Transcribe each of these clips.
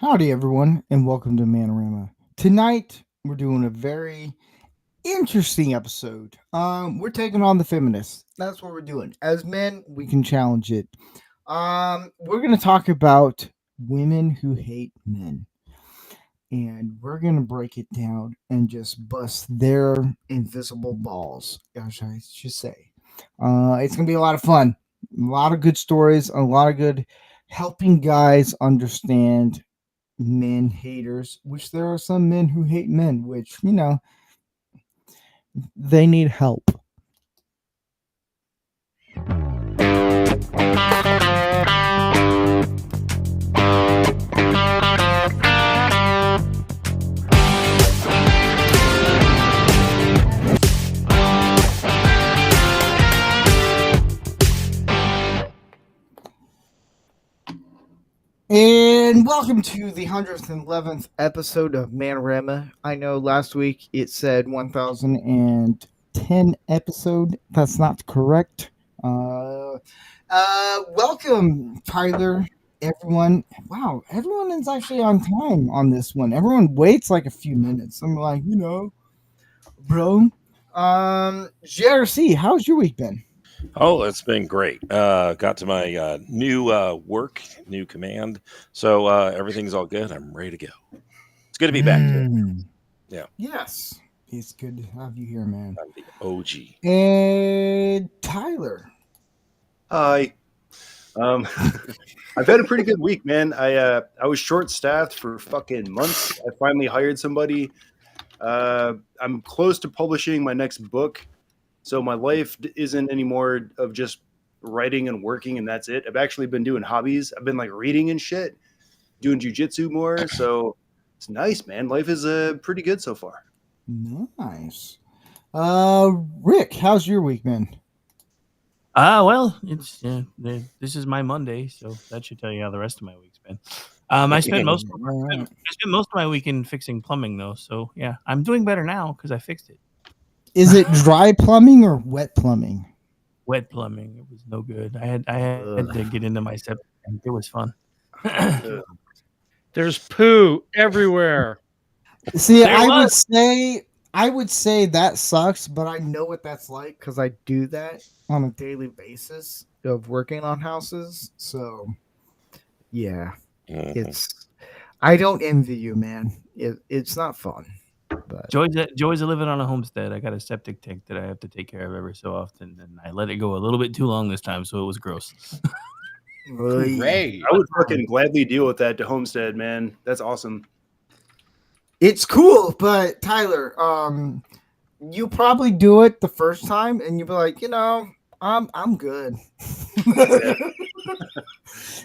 Howdy, everyone, and welcome to Man-O-Rama. Tonight, we're doing a very interesting episode. We're taking on the feminists. That's what we're doing. As men, we can challenge it. We're going to talk about women who hate men, and we're going to break it down and just bust their invisible balls, as I should say. It's going to be a lot of fun, a lot of good stories, a lot of good helping guys understand men haters, which there are some men who hate men, which, they need help. And welcome to the 111th episode of Man-O-Rama. I know last week it said 1010 episode. That's not correct. Welcome, Tyler, everyone. Wow, everyone is actually on time on this one. Everyone waits like a few minutes. I'm like, bro. JRC, how's your week been? Oh, it's been great. Got to my new work, new command. So everything's all good. I'm ready to go. It's good to be back. Yeah. Yes. It's good to have you here, man. I'm the OG. And Tyler. Hi. I've had a pretty good week, man. I was short-staffed for fucking months. I finally hired somebody. I'm close to publishing my next book. So my life isn't anymore of just writing and working and that's it. I've actually been doing hobbies. I've been like reading and shit, doing jujitsu more. So it's nice, man. Life is pretty good so far. Nice. Rick, how's your week been? Well, it's this is my Monday, so that should tell you how the rest of my week's been. I spent most of my weekend fixing plumbing though, so yeah, I'm doing better now because I fixed it. Is it dry plumbing or wet plumbing? Wet plumbing. It was no good. I had to get into my septic tank. It was fun. There's poo everywhere. See, I would say that sucks, but I know what that's like because I do that on a daily basis of working on houses. So, yeah, I don't envy you, man. It's not fun. But Joys of living on a homestead. I got a septic tank that I have to take care of every so often, and I let it go a little bit too long this time, so it was gross. Great. I would fucking gladly deal with that to homestead, man. That's awesome. It's cool, but Tyler, you probably do it the first time, and you'll be like, I'm good.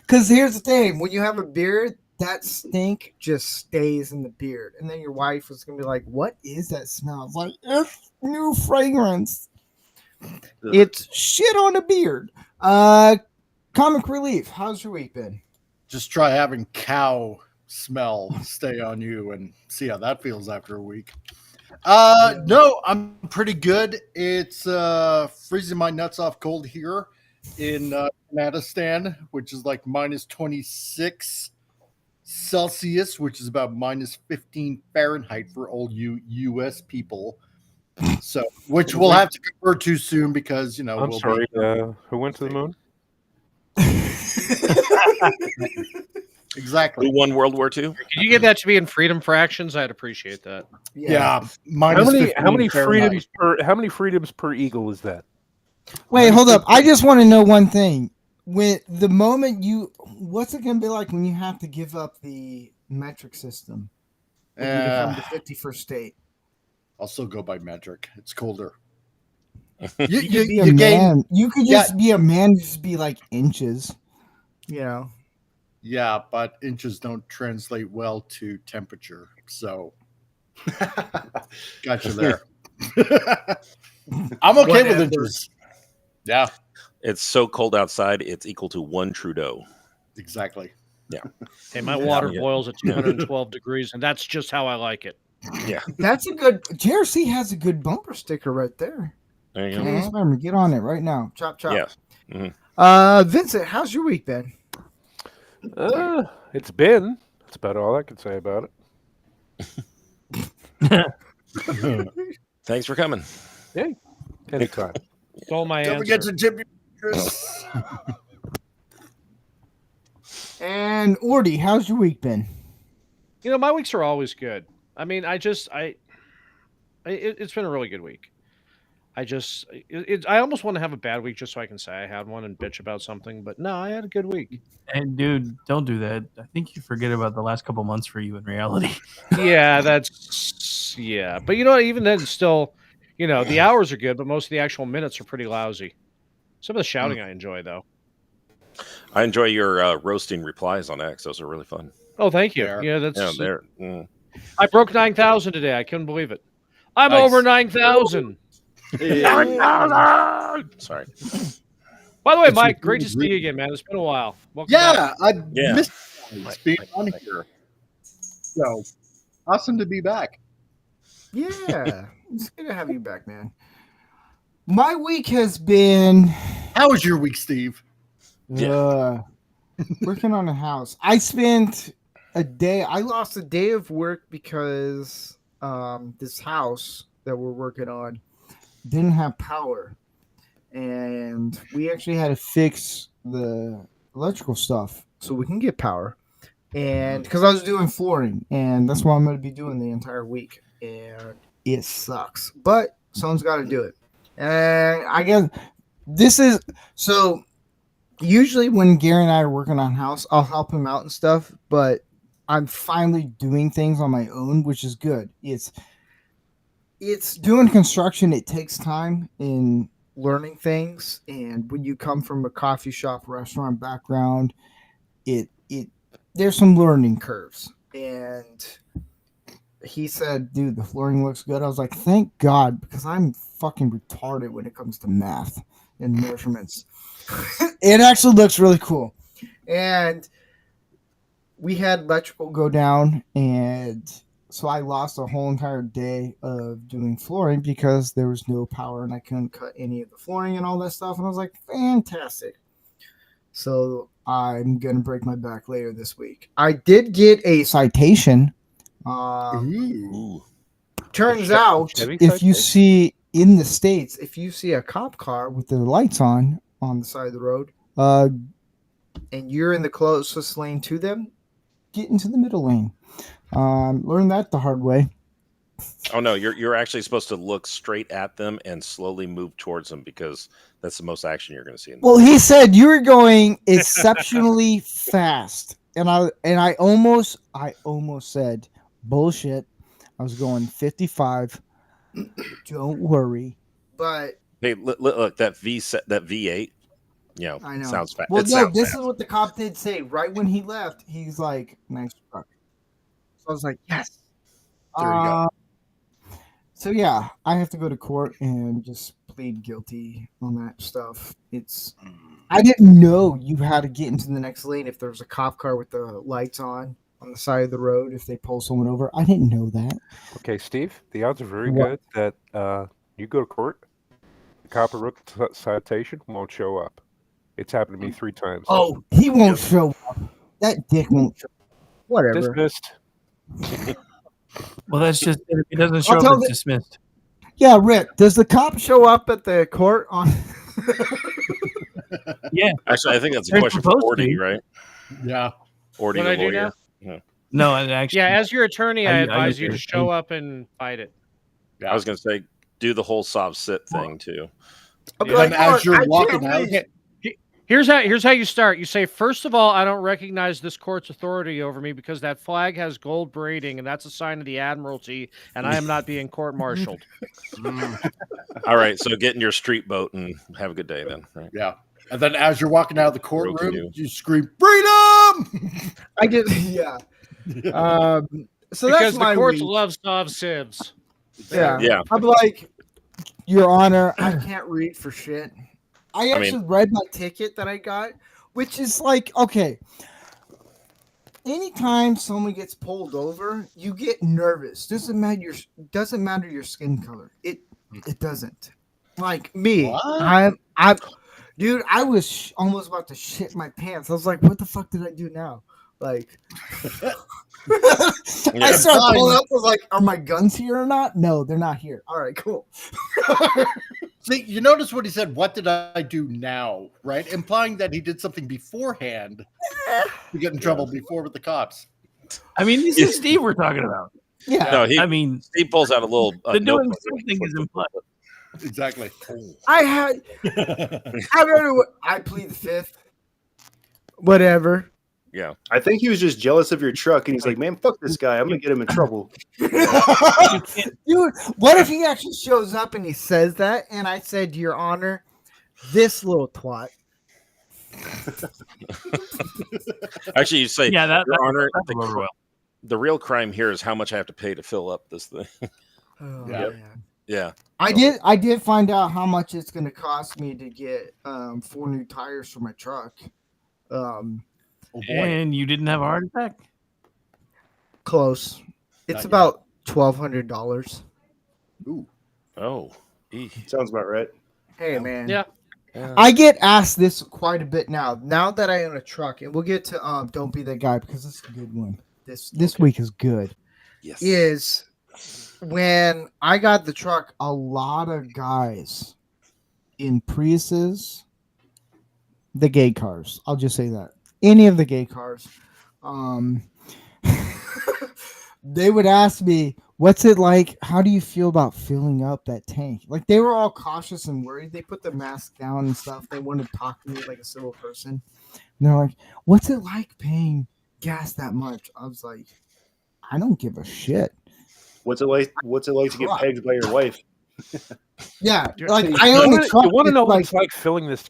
Because here's the thing: when you have a beard, that stink just stays in the beard. And then your wife is going to be like, what is that smell? It's like, it's new fragrance. It's shit on a beard. Comic Relief, how's your week been? Just try having cow smell stay on you and see how that feels after a week. No, I'm pretty good. It's freezing my nuts off cold here in Afghanistan, which is like minus 26 Celsius, which is about minus 15 Fahrenheit for all you U.S. people. So, which we'll have to convert to soon because, I'm sorry, who went to the moon? Exactly. Who won World War II? Could you get that to be in freedom fractions? I'd appreciate that. Yeah. How many freedoms per eagle is that? Wait, hold up. I just want to know one thing. When the moment what's it going to be like when you have to give up the metric system? When you become the 51st state. I'll still go by metric. It's colder. You could be a man. You could just be a man, just be like inches. Yeah, but inches don't translate well to temperature. So, got you there. I'm okay with inches. Yeah. It's so cold outside, it's equal to 1 Trudeau. Exactly. Yeah. Hey, my water boils at 212 degrees, and that's just how I like it. Yeah. That's a good... JRC has a good bumper sticker right there. There you go. Remember, get on it right now. Chop, chop. Yes. Mm-hmm. Vincent, how's your week been? It's been. That's about all I can say about it. Thanks for coming. Hey, anytime. Stole my Don't forget answer. to tip your Chris. And Ordy, how's your week been? You know, my weeks are always good. I mean, it's been a really good week. I almost want to have a bad week just so I can say I had one and bitch about something, but no, I had a good week. And dude, don't do that. I think you forget about the last couple months for you in reality. Yeah, but you know what? Even then, still, you know, the hours are good, but most of the actual minutes are pretty lousy. Some of the shouting I enjoy, though. I enjoy your roasting replies on X. Those are really fun. Oh, thank you. Fair. Yeah, that's. Yeah, they're. Mm. I broke 9,000 today. I couldn't believe it. I'm Nice. over 9,000. Sorry. By the way, It's Mike, a great to good see week. you again, man. It's been a while. Welcome back. Yeah, I Yeah. missed being on here. So awesome to be back. Yeah, it's good to have you back, man. My week has been How was your week, Steve? working on a house. I spent a day. I lost a day of work because this house that we're working on didn't have power, and we actually had to fix the electrical stuff so we can get power. And because I was doing flooring, and that's what I'm going to be doing the entire week, and it sucks, but someone's got to do it. And I guess this is so. Usually, when Gary and I are working on house, I'll help him out and stuff, but I'm finally doing things on my own, which is good. It's doing construction. It takes time in learning things, and when you come from a coffee shop, restaurant background, it there's some learning curves. And he said, "Dude, the flooring looks good." I was like, "Thank God," because I'm fucking retarded when it comes to math and measurements. It actually looks really cool. And we had electrical go down, and so I lost a whole entire day of doing flooring because there was no power and I couldn't cut any of the flooring and all that stuff. And I was like, fantastic. So I'm going to break my back later this week. I did get a citation. Ooh. Turns out, Chevy if you citation? see in the States, if you see a cop car with their lights on the side of the road, and you're in the closest lane to them, get into the middle lane. Learned that the hard way. Oh no, you're actually supposed to look straight at them and slowly move towards them because that's the most action you're going to see. Well, he said you were going exceptionally fast, and I almost said bullshit. I was going 55. Don't worry. But Hey, look that V8. I know. Sounds fast. Well, It no, sounds this fast. is what the cop did say. Right when he left, he's like, "Nice truck." So I was like, "Yes." There you go. So yeah, I have to go to court and just plead guilty on that stuff. I didn't know you had to get into the next lane if there was a cop car with the lights on the side of the road if they pull someone over. I didn't know that. Okay, Steve, the odds are very What? good that you go to court, the cop who wrote the citation won't show up. It's happened to me 3 times. Oh, he won't show up. That dick won't show up. Whatever. Dismissed. Well, that's just if he doesn't show I'll up, tell it's the- dismissed. Yeah, Rick, does the cop show up at the court on Yeah. Actually, I think that's a They're question for supposed Ordy, to. right? Yeah. Ordy, What the I do lawyer. now? No, and actually, Yeah, as your attorney, I I advise you to agree. show up and fight it. I was going to say, do the whole sob sit thing too. I'm Yeah. like, And as "Look, you're I walking can't out, leave." Here's how you start. You say, first of all, I don't recognize this court's authority over me because that flag has gold braiding, and that's a sign of the Admiralty, and I am not being court-martialed. All right, so get in your street boat and have a good day then. Right? Yeah. And then as you're walking out of the Broken courtroom, you. you scream, "Freedom!" I get yeah. So because that's the my courts week. love sob sieves. Yeah. Yeah. I'm like, Your Honor, I can't read for shit. I mean- actually read my ticket that I got, which is like, okay. Anytime someone gets pulled over, you get nervous. Doesn't matter your skin color. It doesn't. Like me, What? dude, I was almost about to shit my pants. I was like, what the fuck did I do now? Like, Yeah. I started pulling up. I was like, "Are my guns here or not?" No, they're not here. All right, cool. See, you notice what he said, what did I do now? Right? Implying that he did something beforehand to get in trouble before with the cops. I mean, this is Steve we're talking about. Yeah, No, I mean, Steve pulls out a little. the doing notebook. something is implied. Exactly. I don't know. I plead the fifth. Whatever. Yeah. I think he was just jealous of your truck, and he's like, "Man, fuck this guy. I'm gonna get him in trouble." Dude, what if he actually shows up and he says that? And I said, Your Honor, this little twat. Actually, you say, Yeah, Your Honor, that's over well. the real crime here is how much I have to pay to fill up this thing. Oh, Yeah. man. Yeah. I did find out how much it's going to cost me to get 4 new tires for my truck. Oh boy. And you didn't have a heart attack? Close. It's Not about $1,200. Ooh. Oh. Eek. Sounds about right. Hey, man. Yeah. I get asked this quite a bit now. Now that I own a truck, and we'll get to Don't Be That Guy because this is a good one. This week is good. Yes. Is when I got the truck, a lot of guys in Priuses, the gay cars. I'll just say that. Any of the gay cars. They would ask me, what's it like? How do you feel about filling up that tank? Like, they were all cautious and worried. They put their mask down and stuff. They wanted to talk to me like a civil person. And they're like, what's it like paying gas that much? I was like, I don't give a shit. What's it like? What's it like to get pegged by your wife? Yeah, like I own a truck. You want to know what like, it's like filling this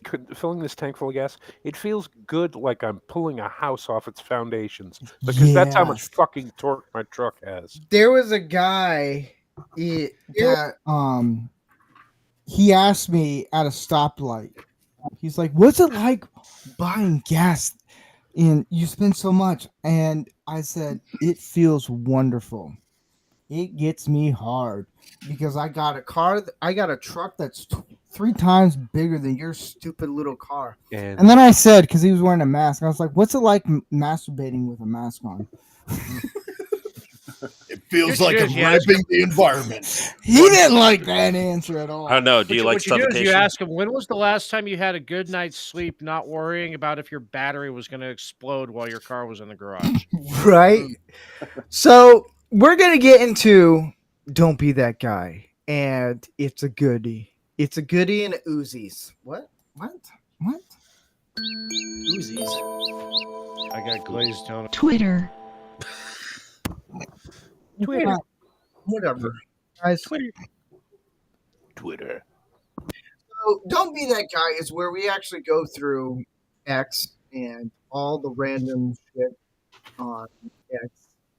tank full of gas? It feels good, like I'm pulling a house off its foundations, because that's how much Yes. fucking torque my truck has. There was a guy that he asked me at a stoplight. He's like, "What's it like buying gas? And you spend so much?" And I said, "It feels wonderful. It gets me hard because I got a truck that's 3 times bigger than your stupid little car." And And then I said, because he was wearing a mask, I was like, "What's it like masturbating with a mask on?" It feels What like you do I'm is you ask raping the environment. He didn't like that answer at all. I don't know. Do you like What you do is suffocation? you ask him, when was the last time you had a good night's sleep, not worrying about if your battery was going to explode while your car was in the garage? Right? So we're going to get into Don't Be That Guy. And it's a goodie. It's a goodie and Uzis. What? Uzis. I got glazed donut. Twitter. Whatever. Guys, Twitter. so Don't Be That Guy is where we actually go through X and all the random shit on X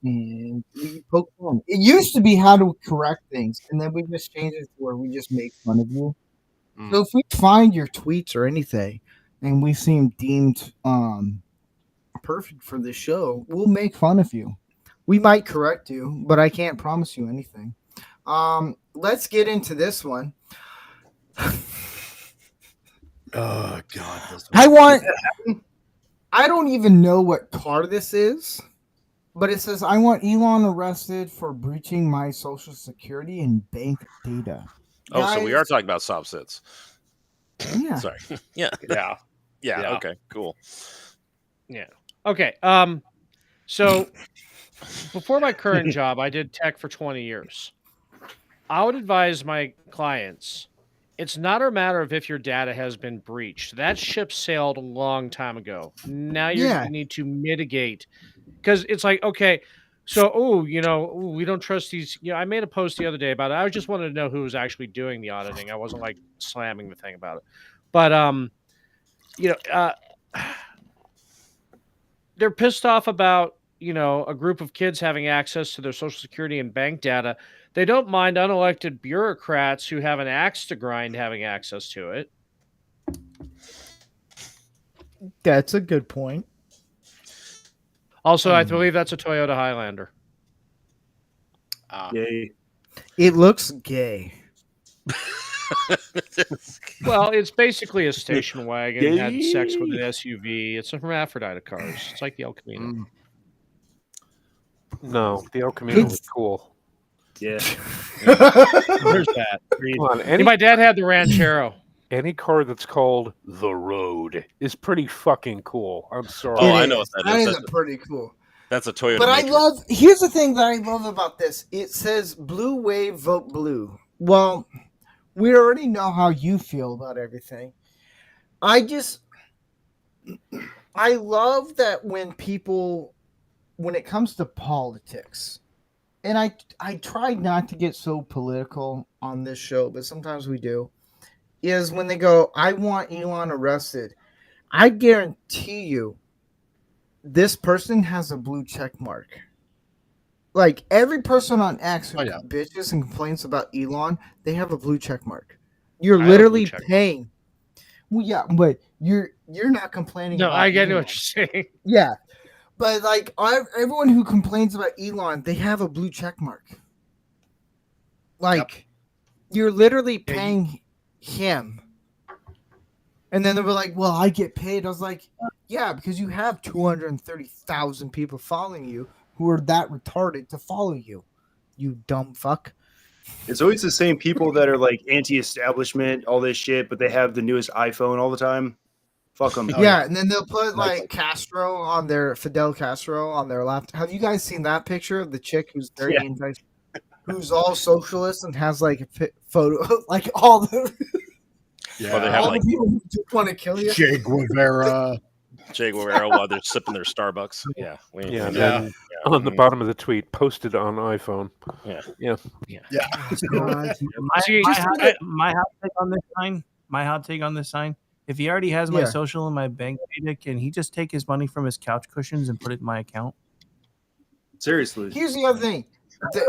and we poke fun. It used to be how to correct things, and then we just changed it to where we just make fun of you. So if we find your tweets or anything and we seem deemed perfect for this show, we'll make fun of you. We might correct you, but I can't promise you anything. Let's get into this one. Oh God! I don't even know what car this is, but it says I want Elon arrested for breaching my social security and bank data. Oh, so we Guys- are talking about soft sits. Yeah. Sorry. Yeah. Yeah. Yeah. Okay. Cool. Okay. So before my current job, I did tech for 20 years. I would advise my clients, it's not a matter of if your data has been breached. That ship sailed a long time ago. Now you need to mitigate, because it's like, okay, so, we don't trust these. I made a post the other day about it. I just wanted to know who was actually doing the auditing. I wasn't like slamming the thing about it. But, they're pissed off about, a group of kids having access to their social security and bank data. They don't mind unelected bureaucrats who have an axe to grind having access to it. That's a good point. Also, I believe that's a Toyota Highlander. Yay. It looks gay. Well, it's basically a station wagon. Had sex with an SUV. It's a hermaphrodite of cars. It's like the El Camino. No, the El Camino It's- was cool. Yeah. There's that. Come on, Hey, my dad had the Ranchero. any car that's called the Road is pretty fucking cool. I'm sorry. Oh, It I know is. what that is. That is pretty cool. That's a Toyota But I Matrix. love. Here's the thing that I love about this. It says "Blue Wave, vote blue." Well, we already know how you feel about everything. I love that when it comes to politics, and I try not to get so political on this show, but sometimes we do. Is when they go, "I want Elon arrested." I guarantee you, this person has a blue check mark. Like every person on X who bitches and complains about Elon, they have a blue check mark. You're I have a literally blue check mark. paying. Well, yeah, but you're not complaining. No, about I get Elon. what you're saying. Yeah, but like everyone who complains about Elon, they have a blue check mark. Like you're literally paying him. And then they were like, "Well, I get paid." I was like, "Yeah, because you have 230,000 people following you who are that retarded to follow you, you dumb fuck." It's always the same people that are like anti-establishment, all this shit, but they have the newest iPhone all the time. Fuck them. Yeah, and then they'll put like Fidel Castro on their laptop. Have you guys seen that picture of the chick who's very anti, who's all socialist and has like a photo, like all the. Yeah. Or they have all like the people who just want to kill you. Che Guevara. Che Guevara while they're sipping their Starbucks. Yeah. Yeah, and Yeah. then on the bottom of the tweet, posted on iPhone. Yeah. Yeah. God. My hot take on this sign. My hot take on this sign. If he already has my Yeah. social and my bank data, can he just take his money from his couch cushions and put it in my account? Seriously. Here's the other thing.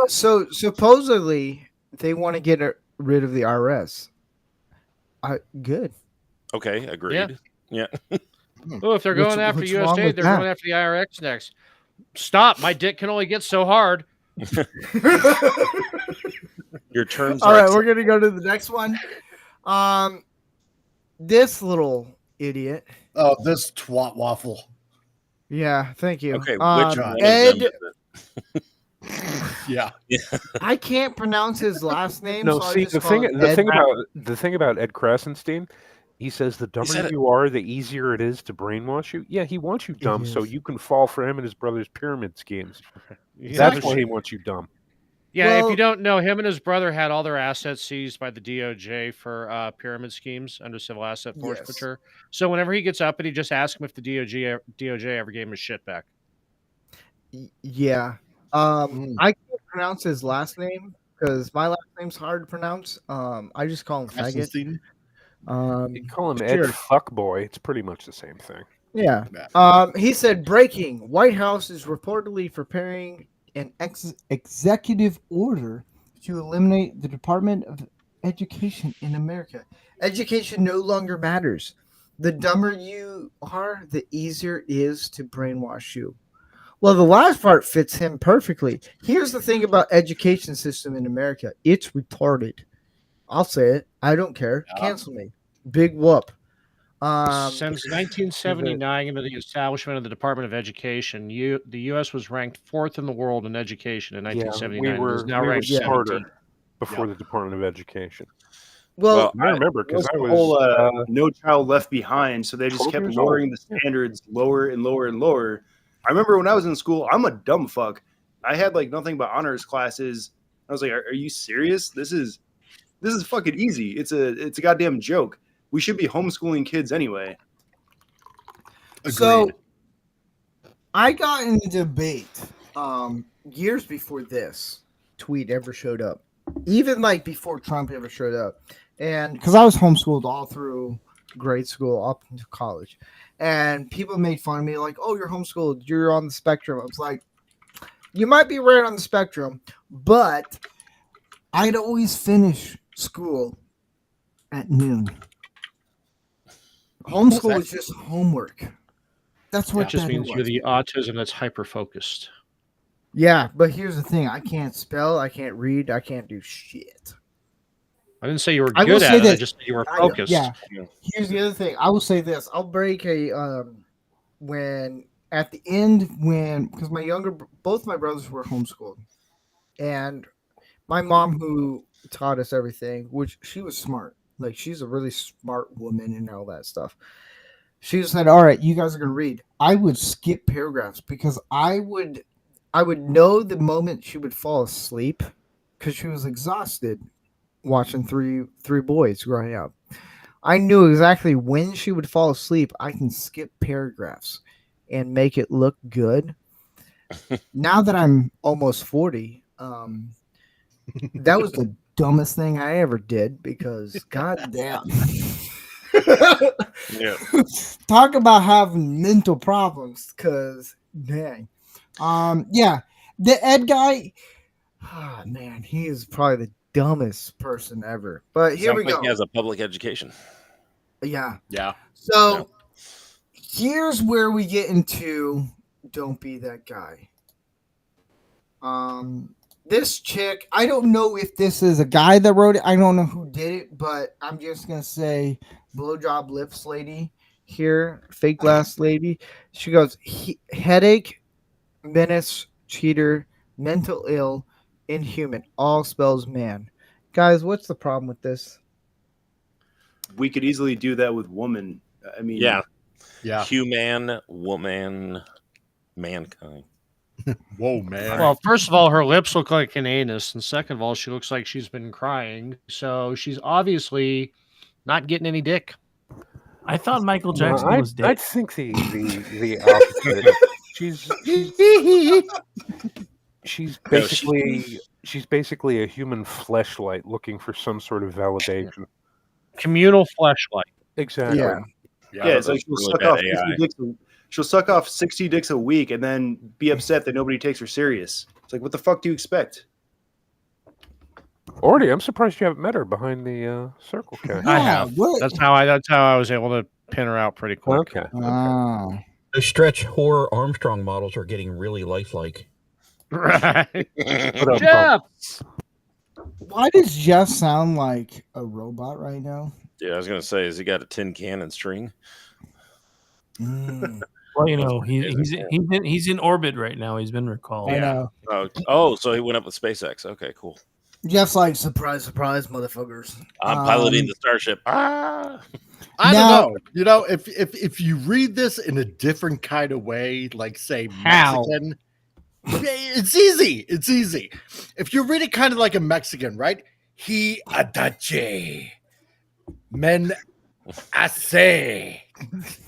So supposedly they want to get rid of the IRS. Good. Okay. Agreed. Yeah. Oh, if they're going after what's wrong USA, with they're that? going after the IRX next. Stop! My dick can only get so hard. Your terms. All are right, we're gonna go to the next one. This little idiot. Oh, this twat waffle. Yeah, thank you. Okay. Which Um, one of them Ed. is it? Yeah. I can't pronounce his last name. No, so I see just the call thing. him The Ed. thing about Ed Krasenstein, he says the said dumber it. you are, the easier it is to brainwash you. Yeah, he wants you dumb so is. you can fall for him and his brother's pyramid schemes. Yeah, That's why he wants you dumb. Yeah, Well- if you don't know, him and his brother had all their assets seized by the DOJ for pyramid schemes under civil asset forfeiture. So whenever he gets up and he just asks him if the DOJ ever gave him his shit back. Yeah. I can't pronounce his last name because my last name's hard to pronounce. I just call him faggot. Krasenstein? You call him sure. Ed Fuckboy. It's pretty much the same thing. Yeah. He said, breaking. White House is reportedly preparing an executive order to eliminate the Department of Education in America. Education no longer matters. The dumber you are, the easier it is to brainwash you. Well, the last part fits him perfectly. Here's the thing about education system in America. It's retarded. I'll say it. I don't care. Cancel me. Big whoop. Since 1979, into the establishment of the Department of Education, the U.S. was ranked fourth in the world in education in 1979. we were, It is now we were ranked smarter 17th. before the Department of Education. Well, I remember because That's I the was whole No Child Left Behind, so they just 12 kept years lowering old. the standards lower and lower and lower. I remember when I was in school, I'm a dumb fuck. I had like nothing but honors classes. I was like, "Are you serious? This is fucking easy. It's a goddamn joke. We should be homeschooling kids anyway." so I got in a debate years before this tweet ever showed up, even like before Trump ever showed up, and because I was homeschooled all through grade school up into college, and people made fun of me like, "Oh, you're homeschooled, you're on the spectrum." I was like, "You might be right on the spectrum, but I'd always finish school at noon. Homeschool is just homework. That's what That just that means was. you're the autism that's hyper focused. Yeah, but here's the thing: I can't spell, I can't read, I can't do shit. I didn't say you were I will good at say it. I this. just said you were focused. Yeah. Here's the other thing: I will say this. I'll break a when at the end because both my brothers were homeschooled, and my mom, who taught us everything, which she was smart, like she's a really smart woman and all that stuff. She said, "All right, you guys are gonna read." I would skip paragraphs because I would know the moment she would fall asleep because she was exhausted watching three boys growing up. I knew exactly when she would fall asleep. I can skip paragraphs and make it look good. Now that I'm almost 40, that was the dumbest thing I ever did because goddamn. Yeah. Talk about having mental problems because dang. Yeah, the Ed guy, man, he is probably the dumbest person ever. But here Sounds we like go. he has a public education. Yeah. Yeah. So here's where we get into don't be that guy. This chick, I don't know if this is a guy that wrote it. I don't know who did it, but I'm just gonna say blowjob lips lady here, fake glass lady. She goes headache, menace, cheater, mental ill, inhuman. All spells man. Guys, what's the problem with this? We could easily do that with woman. I mean, Yeah. Yeah. Human, woman, mankind. Whoa, man. Well, first of all, her lips look like an anus, and second of all, she looks like she's been crying. So she's obviously not getting any dick. I thought Michael Jackson I was dead. think the opposite. She's basically a human fleshlight looking for some sort of validation. Communal fleshlight. Exactly. Yeah. yeah, it's like she'll suck off 60 dicks a week and then be upset that nobody takes her serious. It's like, what the fuck do you expect? Ordy, I'm surprised you haven't met her behind the circle cash. I have. what? That's how I was able to pin her out pretty quick. Okay. Ah. Those stretch horror Armstrong models are getting really lifelike. Right. But, Jeff. Why does Jeff sound like a robot right now? Yeah, I was gonna say, has he got a tin can and string? Mm, Well, you know, he's in orbit right now. He's been recalled. I know. Oh, so he went up with SpaceX. Okay, cool. Jeff's like, surprise, surprise, motherfuckers. I'm piloting the Starship. Ah, I Now- don't know. You know, if you read this in a different kind of way, like say How? Mexican, it's easy. It's easy. If you read it kind of like a Mexican, right? He adache, men ase,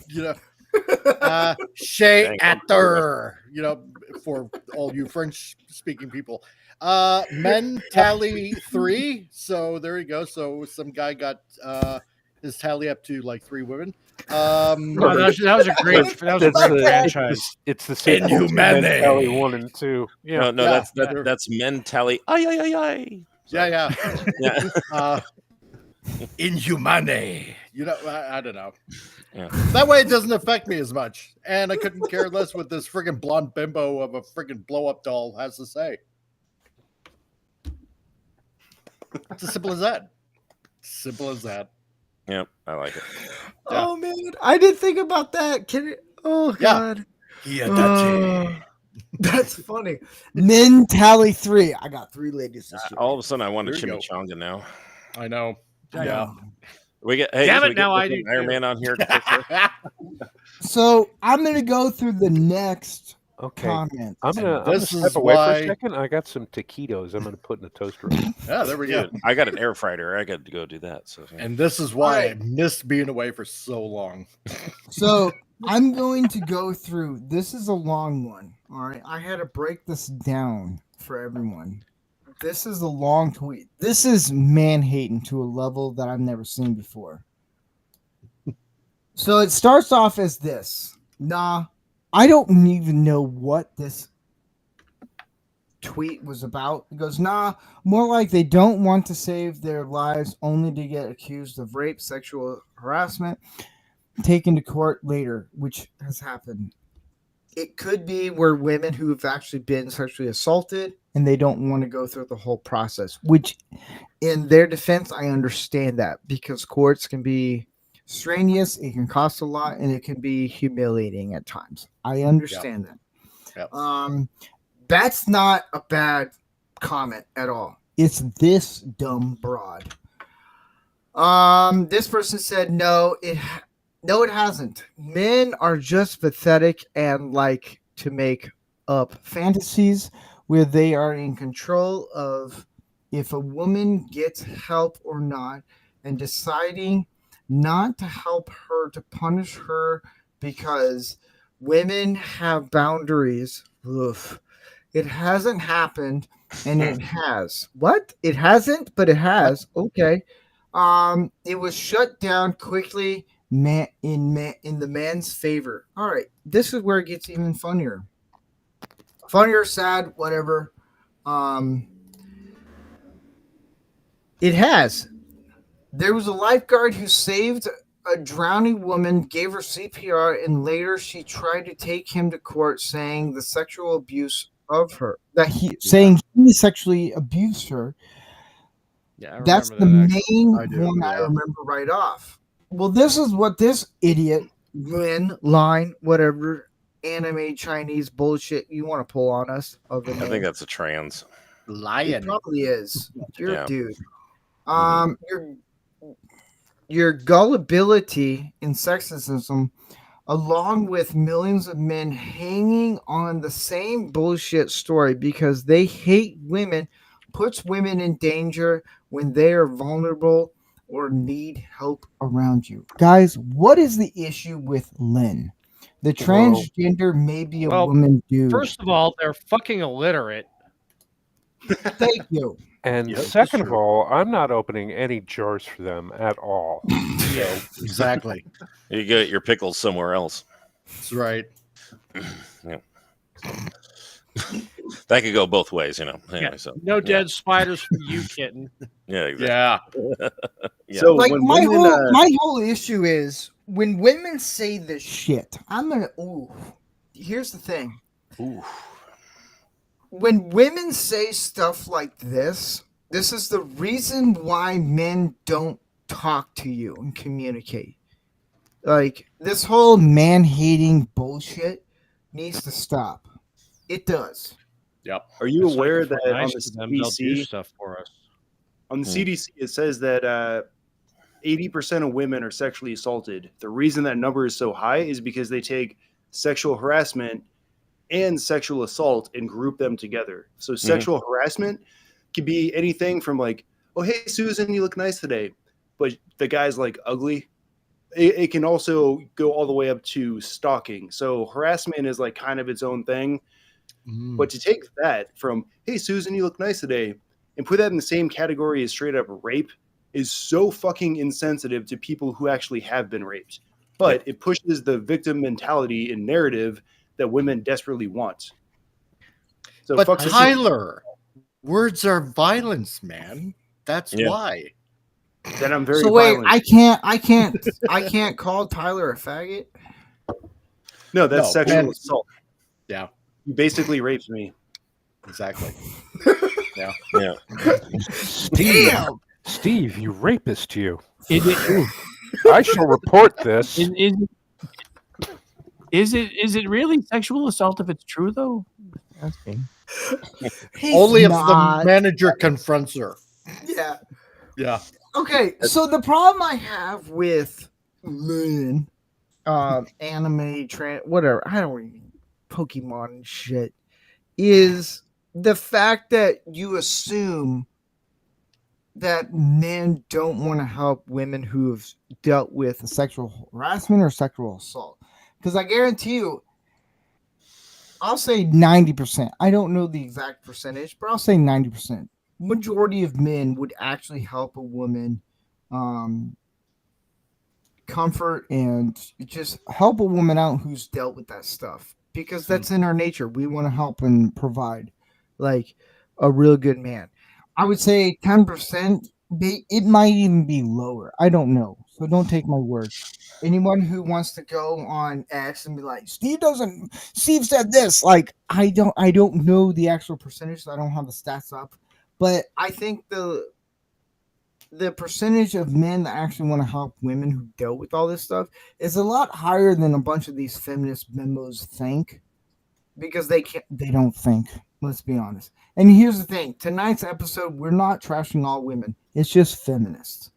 you know, she atter, you know, for all you French speaking people. Men tally 3. So there you go. So some guy got his tally up to like 3 women. No, that was a great franchise. It's the same Inhumanity. 1 and 2. Yeah. no, Yeah. that's men tally. Ay, ay, ay, ay. Yeah. Yeah. Inhumane. You know, I don't know. Yeah. That way it doesn't affect me as much. And I couldn't care less what this friggin' blonde bimbo of a friggin' blow-up doll has to say. It's as simple as that. Simple as that. Yep, I like it. Oh, man. I didn't think about that. Oh, Yeah. God. Yeah, That's funny. Men tally 3. I got 3 ladies this year. All of a sudden, I want a There you go. chimichanga now. I know. I Yeah. know. We get hey, Damn we it, get now I fucking do Iron too. Man on here. To fix it? So I'm going to go through the next Okay. comment. I'm gonna This step is away for why- a second. I got some taquitos. I'm gonna put in the toaster oven. Yeah, there we go. Dude, I got an air fryer. I got to go do that. So yeah. And this is why I Alright. missed being away for so long. So I'm going to go through. This is a long one. All right. I had to break this down for everyone. This is a long tweet. This is man hating to a level that I've never seen before. So it starts off as this. Nah, I don't even know what this tweet was about. It goes, nah, more like they don't want to save their lives only to get accused of rape, sexual harassment, taken to court later, which has happened. It could be where women who have actually been sexually assaulted and they don't want to go through the whole process, which in their defense, I understand that because courts can be strenuous, it can cost a lot, and it can be humiliating at times. I understand that. Yep. That's not a bad comment at all. It's this dumb broad. This person said no, it hasn't. Men are just pathetic and like to make up fantasies where they are in control of if a woman gets help or not, and deciding not to help her to punish her because women have boundaries. Oof. It hasn't happened, and it has. What? It hasn't, but it has. Okay. It was shut down quickly in the man's favor. All right, this is where it gets even funnier. Funnier, sad, whatever. It has. There was a lifeguard who saved a drowning woman, gave her CPR, and later she tried to take him to court, saying the sexual abuse of her. Saying he sexually abused her. Yeah, That's the main one I remember right off. Well, this is what this idiot, line, whatever, anime Chinese bullshit you want to pull on us. I think that's a trans. Lion. It probably is. You're Yeah. a dude. Your gullibility and sexism, along with millions of men hanging on the same bullshit story because they hate women, puts women in danger when they are vulnerable or need help around you. Guys, what is the issue with Lynn? The transgender may be a woman dude. First of all, they're fucking illiterate. Thank you. And second of all, I'm not opening any jars for them at all. Yeah, exactly. You get your pickles somewhere else. That's right. Yeah. That could go both ways, Anyway, Yeah. so No dead spiders for you, kitten. yeah, exactly. Yeah. Yeah. So Like when my women, whole issue is when women say this shit. Here's the thing. When women say stuff like this is the reason why men don't talk to you and communicate. Like, this whole man-hating bullshit needs to stop. It does. Yep. are you It's like aware if we're that on nice the to them, they'll do CDC, stuff for us. it says that 80% of women are sexually assaulted. The reason that number is so high is because they take sexual harassment and sexual assault and group them together. So sexual harassment could be anything from like, oh, hey, Susan, you look nice today. But the guy's like ugly. It can also go all the way up to stalking. So harassment is like kind of its own thing. But to take that from, hey, Susan, you look nice today, and put that in the same category as straight up rape is so fucking insensitive to people who actually have been raped. But it pushes the victim mentality and narrative that women desperately want. So But fuck the Tyler, words are violence, man. That's Yeah. why. then I'm very So wait, violent. I can't call Tyler a faggot. No, that's No, sexual man. assault. Yeah, You basically raped me. exactly. Yeah. Steve, you rapist, you. Is it, I shall report this. is it really sexual assault if it's true though? Asking. Only if the not. manager confronts her. Yeah. Yeah. Okay, so the problem I have with Lynn, anime, whatever, I don't even Pokemon and shit, is the fact that you assume that men don't want to help women who have dealt with sexual harassment or sexual assault. Because I guarantee you, I'll say 90%. I don't know the exact percentage, but I'll say 90%. Majority of men would actually help a woman comfort and just help a woman out who's dealt with that stuff, because that's in our nature. We want to help and provide like a real good man. I would say 10%. It might even be lower. I don't know. So don't take my word. Anyone who wants to go on X and be like, Steve said this. Like, I don't know the actual percentage. So I don't have the stats up. But I think the percentage of men that actually want to help women who deal with all this stuff is a lot higher than a bunch of these feminist memos think, because they don't think. Let's be honest. And here's the thing: tonight's episode, we're not trashing all women. It's just feminists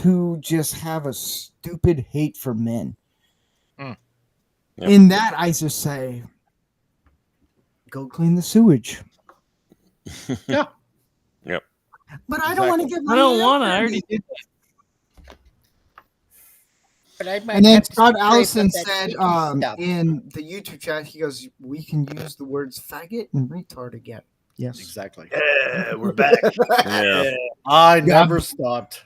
who just have a stupid hate for men. Mm. Yep. In that, I just say, go clean the sewage. Yeah. Yep. But I don't want to give. I don't want to. I already did that. And then Scott Allison said in the YouTube chat, he goes, "We can use the words faggot and retard again." Yes, Exactly. Yeah, we're back. Yeah. I never stopped.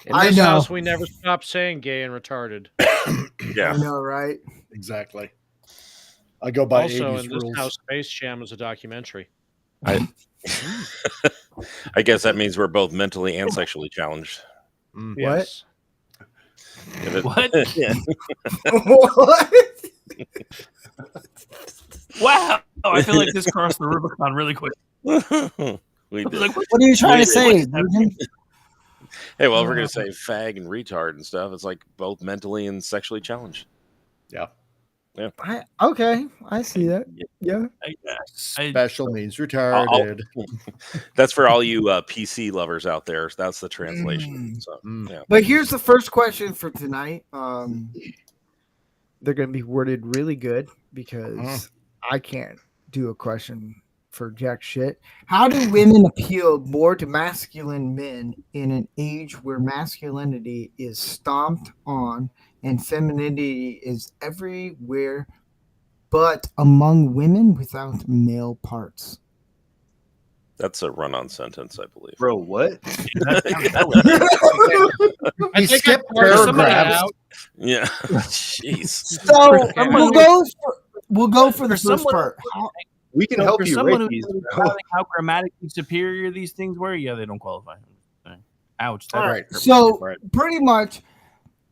In I this know. house, we never stop saying gay and retarded. I Yeah. know, right? Exactly. I go by Also, 80s in this rules. house, Space Jam is a documentary. I guess that means we're both mentally and sexually challenged. Mm. Yes. If it- What? Yeah. What? Wow. I feel like this crossed the Rubicon really quick. We I was did. like, what? What are you trying to Wait, say? what- Ruben? Hey, well, if we're gonna say fag and retard and stuff, it's like both mentally and sexually challenged. Yeah. Okay, I see that. Yeah. Special means I'll- retarded. That's for all you PC lovers out there. That's the translation. So, Mm. yeah. But here's the first question for tonight. They're going to be worded really good because I can't do a question for jack shit. How do women appeal more to masculine men in an age where masculinity is stomped on and femininity is everywhere, but among women without male parts? That's a run-on sentence, I believe. Bro, what? I You think skip I parted somebody paragraphs. out. Yeah. Jeez. So Someone we'll go for the For first someone- part. We can So help for you someone rate who's these, bro. doubting how grammatically superior these things were, yeah, they don't qualify. Ouch. That All hurt. right. So Right. pretty much,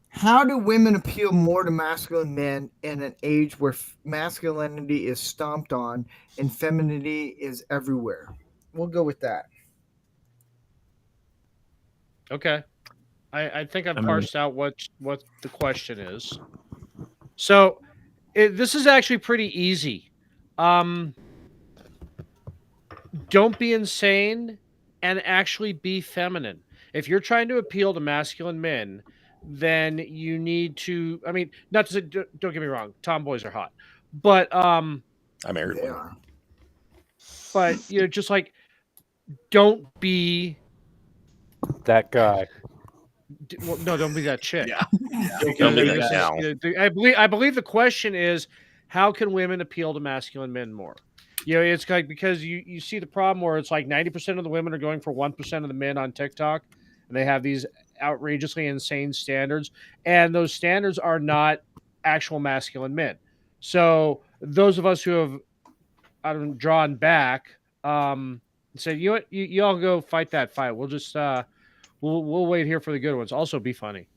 how do women appeal more to masculine men in an age where masculinity is stomped on and femininity is everywhere? We'll go with that. Okay. I think I've I mean- parsed out what the question is. So this is actually pretty easy. Don't be insane and actually be feminine. If you're trying to appeal to masculine men, then you need to. I mean, not to say, don't get me wrong, tomboys are hot, but I married They one. are. but just like don't be. That guy. Well, no, don't be that chick. Yeah. Don't be Because that this gal. is- I believe the question is, how can women appeal to masculine men more? It's like because you see the problem where it's like 90% of the women are going for 1% of the men on TikTok, and they have these outrageously insane standards, and those standards are not actual masculine men. So those of us who have drawn back, say, you know what, you all go fight that fight. We'll just we'll wait here for the good ones. Also, be funny.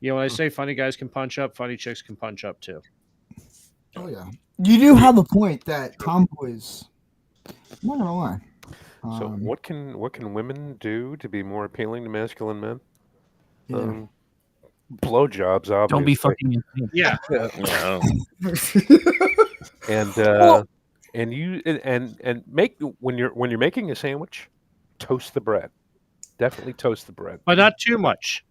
When I say funny guys can punch up, funny chicks can punch up too. Oh yeah. You do have a point that tomboys. I'm not gonna lie. So what can women do to be more appealing to masculine men? Yeah. Blowjobs, obviously. Don't be fucking insane. Yeah. Yeah. And and make when you're making a sandwich, toast the bread. Definitely toast the bread. But not too much.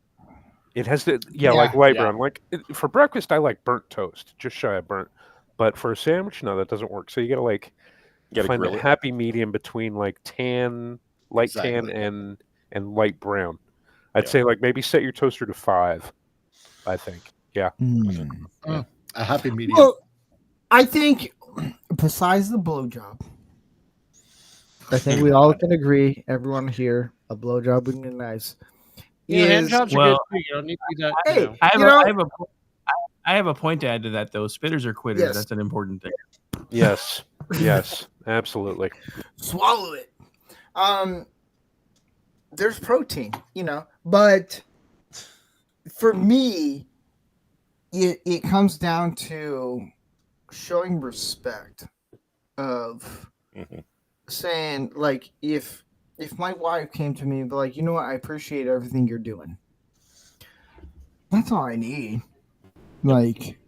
It has to, Yeah, like light yeah. brown. Like for breakfast, I like burnt toast, just shy of burnt. But for a sandwich, no, that doesn't work. So you gotta like You gotta find grill a it. happy medium between like light tan, Exactly. and light brown. I'd Yeah. say like maybe set your toaster to 5. I think. Yeah. A happy medium. Well, I think besides the blowjob, I think we all can agree, everyone here, a blowjob would be nice. Hand Is- jobs are well, good too. You don't need to be that. Hey, I have a point to add to that though. Spitters are quitters. Yes. That's an important thing. Yes. Yes. Absolutely. swallow it. There's protein, but for me, it comes down to showing respect of Mhm. saying, like, if if my wife came to me and be like, you know what, I appreciate everything you're doing. That's all I need. Like,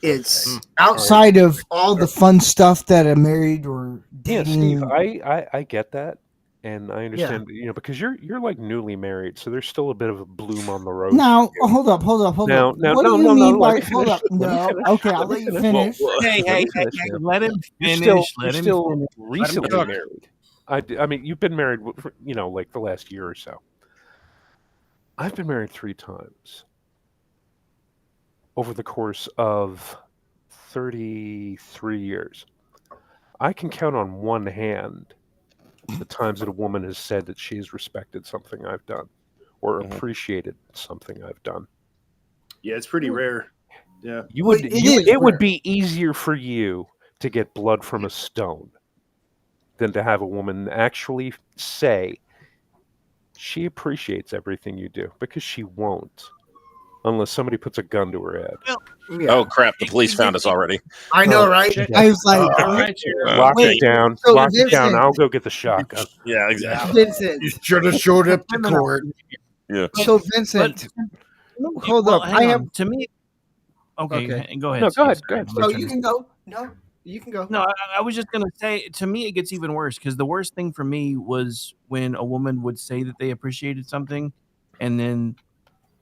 it's outside of all the fun stuff that a married or Yeah, dating. Steve, I get that, and I understand, because you're like newly married, so there's still a bit of a bloom on the rose. Now, hold up. Now, What do you mean by hold up? Let me No, finish. okay, I'll Let me let you finish. finish. Hey, Let me hey, finish now. let him You're finish. still, Let you're him still finish. recently cook. married. I mean, you've been married for, like the last year or so. I've been married 3 times over the course of 33 years. I can count on one hand the times that a woman has said that she's respected something I've done or appreciated something I've done. Yeah, it's pretty rare. Yeah. It would be easier for you to get blood from a stone than to have a woman actually say she appreciates everything you do, because she won't unless somebody puts a gun to her head. Yeah. Oh crap! The police found us already. I know, right? I was like, Lock wait, it down. so Lock it down. Vincent- I'll go get the shotgun. Yeah, exactly. Vincent. You should have showed up to court. Yeah. So Vincent, hold Well, up. hang I on. have. To me, okay, Okay. go ahead. No, go Steve. ahead. Sorry, Go ahead. I'm So listening. you can go. No, you can go. No, I was just gonna say. To me, it gets even worse, because the worst thing for me was when a woman would say that they appreciated something, and then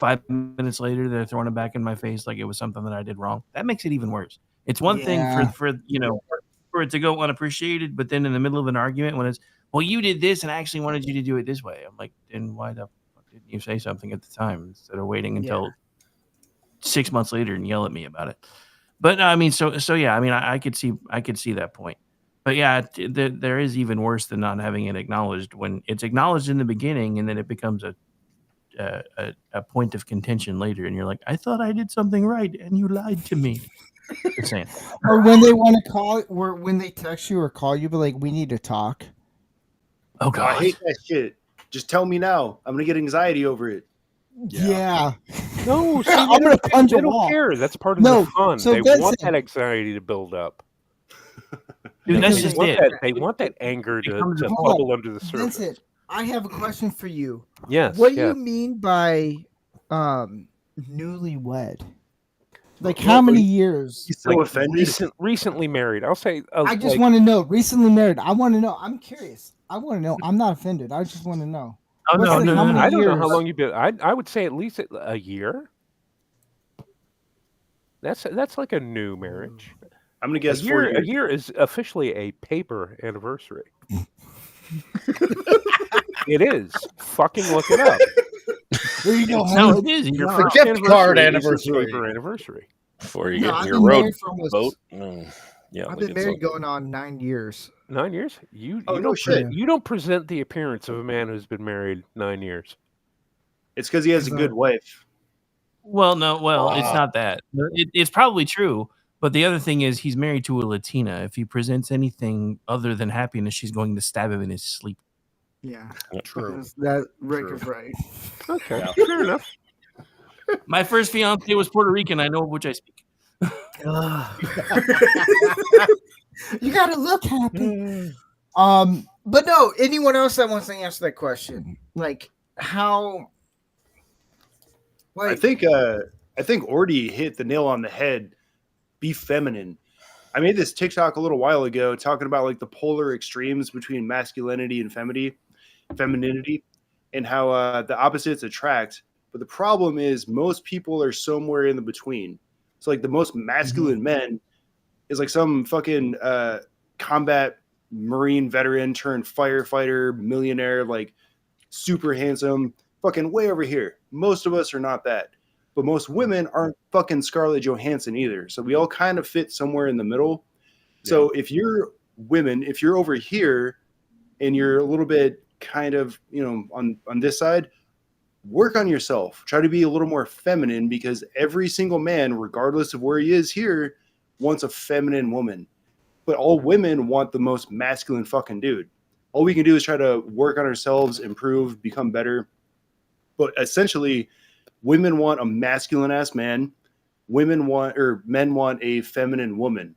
5 minutes later they're throwing it back in my face like it was something that I did wrong. That makes it even worse. It's one thing Yeah. for it to go unappreciated, but then in the middle of an argument when it's, well, you did this and I actually wanted you to do it this way. I'm like, then why the fuck didn't you say something at the time instead of waiting until 6 months later and yell at me about it? But I mean, so yeah, I mean, I could see that point. But yeah, there is even worse than not having it acknowledged, when it's acknowledged in the beginning and then it becomes a point of contention later, and you're like, I thought I did something right and you lied to me. Just saying. Or when they want to call, or when they text you or call you, but like, we need to talk. Oh I god. hate that shit. Just tell me now. I'm gonna get anxiety over it. Yeah. No, see, I'm gonna punch they a wall. don't care. That's part of No, the fun. so They want Vincent- that anxiety to build up. Dude, that's They just want it. that. They want that anger to becomes a- bubble under the surface. Vincent, I have a question for you. Yes. What do yes. you mean by newlywed? Like, Well, how many years? He's so offended. Recently married. I'll say. I just want to know. Recently married. I want to know. I'm curious. I want to know. I'm not offended. I just want to know. Oh, What's no, like, no, how no, many I don't know how years? long you've been. I would say at least a year. That's like a new marriage. I'm gonna guess A 4 year. years. A year is officially a paper anniversary. It is. Fucking look it up. There you go. No, Howard. it is. You're Your right. first gift card is a anniversary. paper anniversary. Before you No, get I've in your been road married for almost. boat. Yeah, I've we been get married some. going on 9 years. 9 years? You Oh, no don't shit. you don't present the appearance of a man who's been married 9 years. It's because he has a good wife. Well, no, it's Wow. not that. It's probably true, but the other thing is he's married to a Latina. If he presents anything other than happiness, she's going to stab him in his sleep. Yeah. True. That Rick True. is right. Okay, fair enough. My first fiance was Puerto Rican. I know of which I speak. You gotta look happy. But no, anyone else that wants to answer that question? Like, how? Like, I think Ordy hit the nail on the head. Be feminine. I made this TikTok a little while ago talking about like the polar extremes between masculinity and femininity, and how the opposites attract. But the problem is most people are somewhere in the between. So like the most masculine men is like some fucking combat Marine veteran turned firefighter, millionaire, like super handsome, fucking way over here. Most of us are not that. But most women aren't fucking Scarlett Johansson either. So we all kind of fit somewhere in the middle. So if you're women, if you're over here and you're a little bit kind of, on this side, work on yourself. Try to be a little more feminine, because every single man, regardless of where he is here, wants a feminine woman. But all women want the most masculine fucking dude. All we can do is try to work on ourselves, improve, become better. But essentially, women want a masculine ass man. Men want a feminine woman.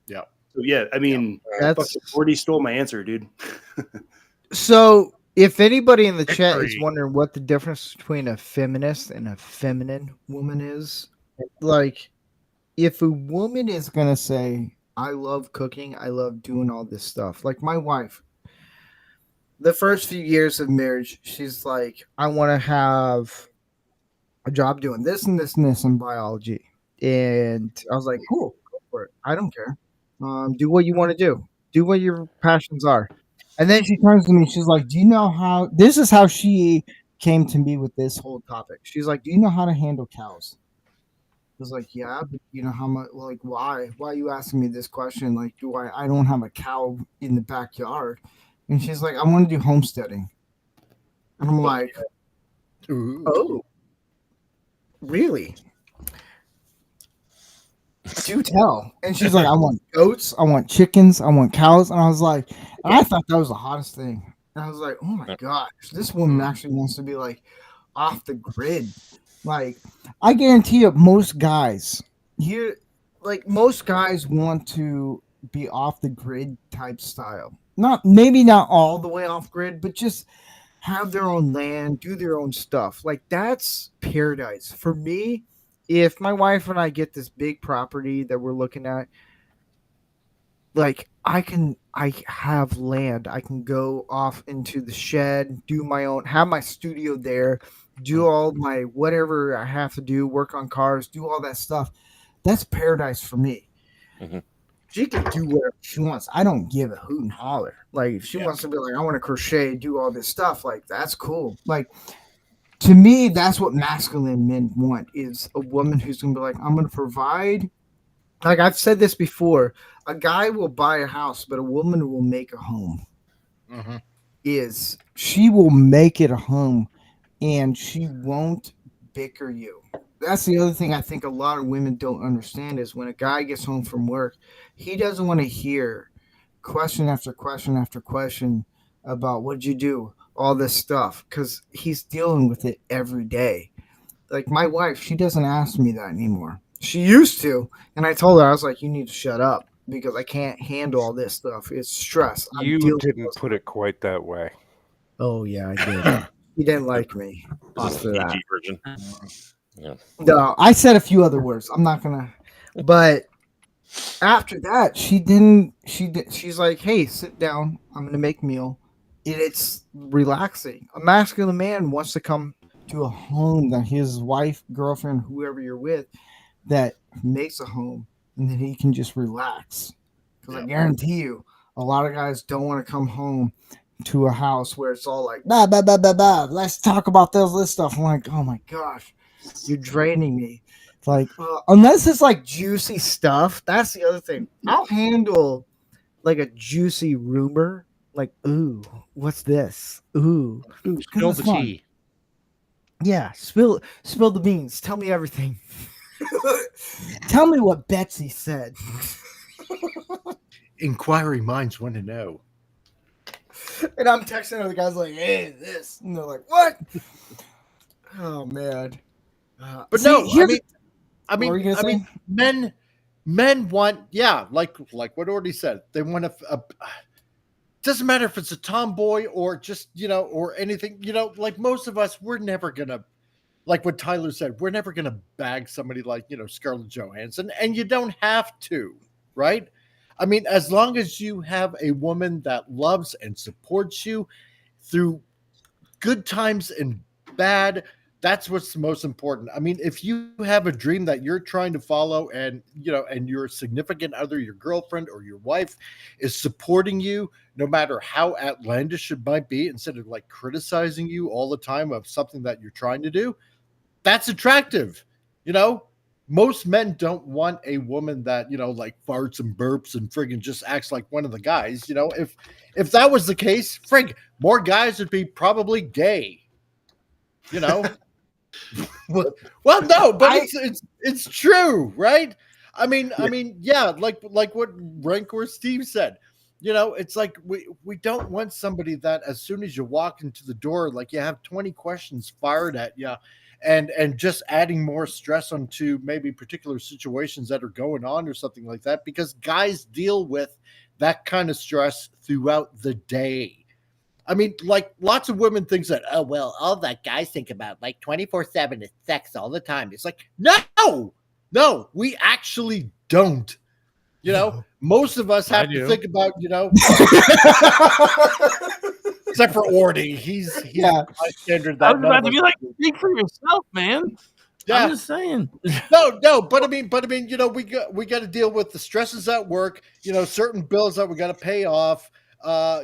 Yeah. So yeah, I mean, that's already stole my answer, dude. So, if anybody in the chat is Victory. wondering what the difference between a feminist and a feminine woman is, like, if a woman is gonna say, "I love cooking, I love doing all this stuff," like my wife, the first few years of marriage, she's like, "I want to have a job doing this and this and this in biology," and I was like, "Cool, go for it. I don't care. Do what you want to do. Do what your passions are." And then she turns to me. She's like, "Do you know how?" This is how she came to me with this whole topic. She's like, "Do you know how to handle cows?" I was like, "Yeah, but you know how much? Like, why? Why are you asking me this question? Like, do I? I don't have a cow in the backyard." And she's like, "I want to do homesteading." And I'm like, Ooh. "Oh, really? Do tell." And she's like, "I want goats, I want chickens, I want cows." And I was like, and I thought that was the hottest thing. And I was like, "Oh my gosh, this woman actually wants to be like off the grid." Like, I guarantee you, most guys here, like most guys want to be off the grid type style. Not maybe not all the way off grid, but just have their own land, do their own stuff. Like that's paradise for me. If my wife and I get this big property that we're looking at, like I have land. I can go off into the shed, do my own, have my studio there, do all my whatever I have to do, work on cars, do all that stuff. That's paradise for me. Mhm. She can do whatever she wants. I don't give a hoot and holler. Like if she wants to be like, I want to crochet, do all this stuff, like that's cool. Like to me, that's what masculine men want is a woman who's gonna be like, I'm gonna provide. Like I've said this before, a guy will buy a house, but a woman will make a home. Mhm. Is she will make it a home and she won't bicker you. That's the other thing I think a lot of women don't understand is when a guy gets home from work, he doesn't want to hear question after question after question about what'd you do, all this stuff, because he's dealing with it every day. Like my wife, she doesn't ask me that anymore. She used to, and I told her I was like, "You need to shut up because I can't handle all this stuff. It's stress. I'm You dealing didn't with." put it quite that way. Oh yeah, I did. He didn't like me This is after the that. PG version. Yeah. No, I said a few other words. I'm not gonna. But after that, she didn't. She's like, "Hey, sit down. I'm gonna make a meal." It's relaxing. A masculine man wants to come to a home that his wife, girlfriend, whoever you're with, that makes a home, and then he can just relax. Because I guarantee you, a lot of guys don't want to come home to a house where it's all like blah blah blah blah blah. Let's talk about this stuff. I'm like, oh my gosh, you're draining me. It's like unless it's like juicy stuff. That's the other thing. I'll handle like a juicy rumor. Like, ooh, what's this? Ooh, Ooh, 'cause spill it's the fun. tea. Yeah, spill the beans. Tell me everything. Tell me what Betsy said. Inquiry minds want to know. And I'm texting other guys like, "Hey, this," and they're like, "What?" Oh man. But See, no, here's I what were mean, you gonna say? men want, yeah, like what Orty said. They want a doesn't matter if it's a tomboy or just or anything. Like most of us, we're never gonna, like what Tyler said, we're never gonna bag somebody like Scarlett Johansson, and you don't have to, right? I mean, as long as you have a woman that loves and supports you through good times and bad, that's what's the most important. I mean, if you have a dream that you're trying to follow, and and your significant other, your girlfriend or your wife, is supporting you no matter how outlandish it might be, instead of like criticizing you all the time of something that you're trying to do, that's attractive. you know Most men don't want a woman that like farts and burps and friggin' just acts like one of the guys. If that was the case, frig, more guys would be probably gay. you know well, no, but I it's true, right? I mean, yeah, like what Rancor Steve said. It's like we don't want somebody that as soon as you walk into the door, like you have 20 questions fired at you, and just adding more stress onto maybe particular situations that are going on or something like that, because guys deal with that kind of stress throughout the day. I mean, like lots of women think that, oh, well, all that guys think about like 24/7 is sex all the time. It's like, no, we actually don't. You know, most of us have to think about, except for Ordy. He's high standard. I was about to be like, speak for yourself, man. Yeah. I'm just saying. No, but I mean, we got to deal with the stresses at work, certain bills that we got to pay off, how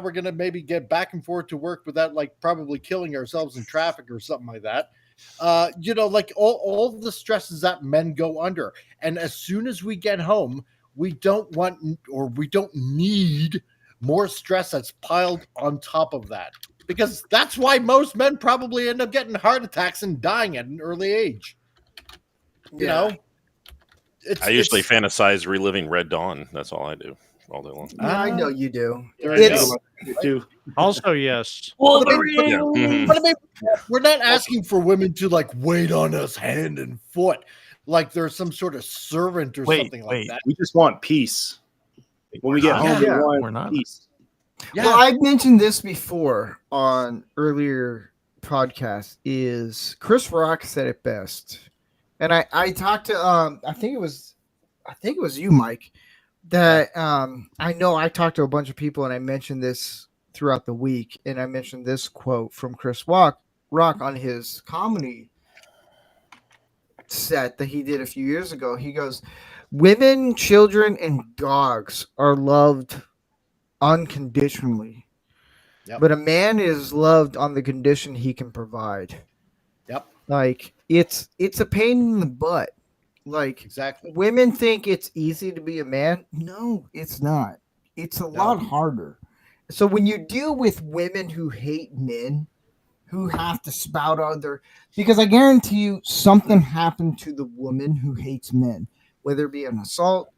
we're going to maybe get back and forth to work without like probably killing ourselves in traffic or something like that. Like all the stresses that men go under. And as soon as we get home, we don't want or we don't need more stress that's piled on top of that. Because that's why most men probably end up getting heart attacks and dying at an early age. You know? I usually fantasize reliving Red Dawn. That's all I do all day long. I know you do. Also, yes. But I mean, we're not asking for women to like wait on us hand and foot like there's some sort of servant or something like that. We just want peace. When we get home, we want peace. Yeah. Well, I've mentioned this before on earlier podcasts. Is Chris Rock said it best, and I talked to I think it was you, Mike. That I know I talked to a bunch of people, and I mentioned this throughout the week, and I mentioned this quote from Chris Rock on his comedy set that he did a few years ago. He goes, "Women, children, and dogs are loved unconditionally, but a man is loved on the condition he can provide." Like it's a pain in the butt. Like exactly, women think it's easy to be a man. No, it's not. It's a lot harder. So when you deal with women who hate men, who have to spout other, because I guarantee you something happened to the woman who hates men, whether it be an assault,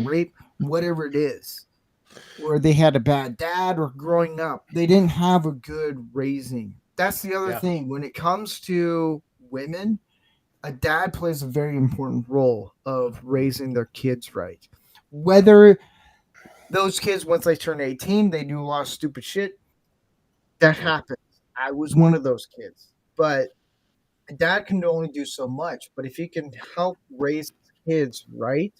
rape, whatever it is. Or they had a bad dad, or growing up, they didn't have a good raising. That's the other thing. When it comes to women, a dad plays a very important role of raising their kids right. Whether those kids, once they turn 18, they do a lot of stupid shit, that happens. I was one of those kids. But a dad can only do so much. But if he can help raise kids right,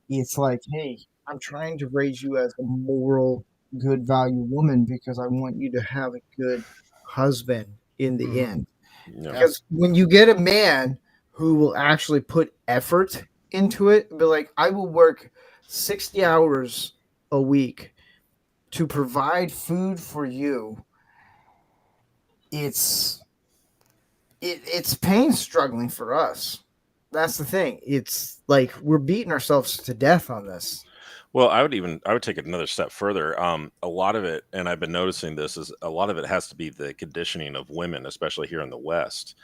it's like, hey, I'm trying to raise you as a moral, good value woman because I want you to have a good husband in the end. Yeah. Because when you get a man who will actually put effort into it, be like, I will work 60 hours a week to provide food for you. It's pain struggling for us. That's the thing. It's like we're beating ourselves to death on this. Well, I would take it another step further. A lot of it, and I've been noticing this, is a lot of it has to be the conditioning of women, especially here in the West.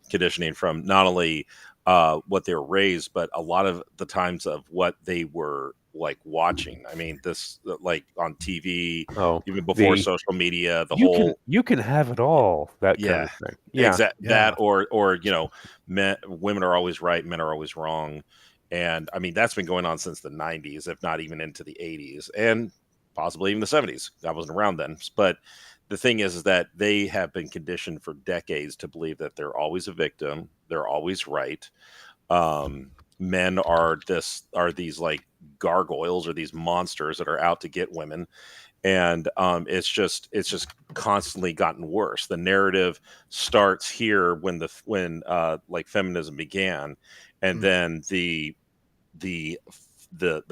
Conditioning from not only what they were raised, but a lot of the times of what they were like watching. I mean, this like on TV, even before social media, you can have it all. That kind of thing. Exactly. That or women are always right, men are always wrong. And I mean, that's been going on since the 90s, if not even into the 80s and possibly even the 70s. I wasn't around then. But the thing is that they have been conditioned for decades to believe that they're always a victim. They're always right. Men are these like gargoyles or these monsters that are out to get women. And it's just constantly gotten worse. The narrative starts here when like feminism began. And then the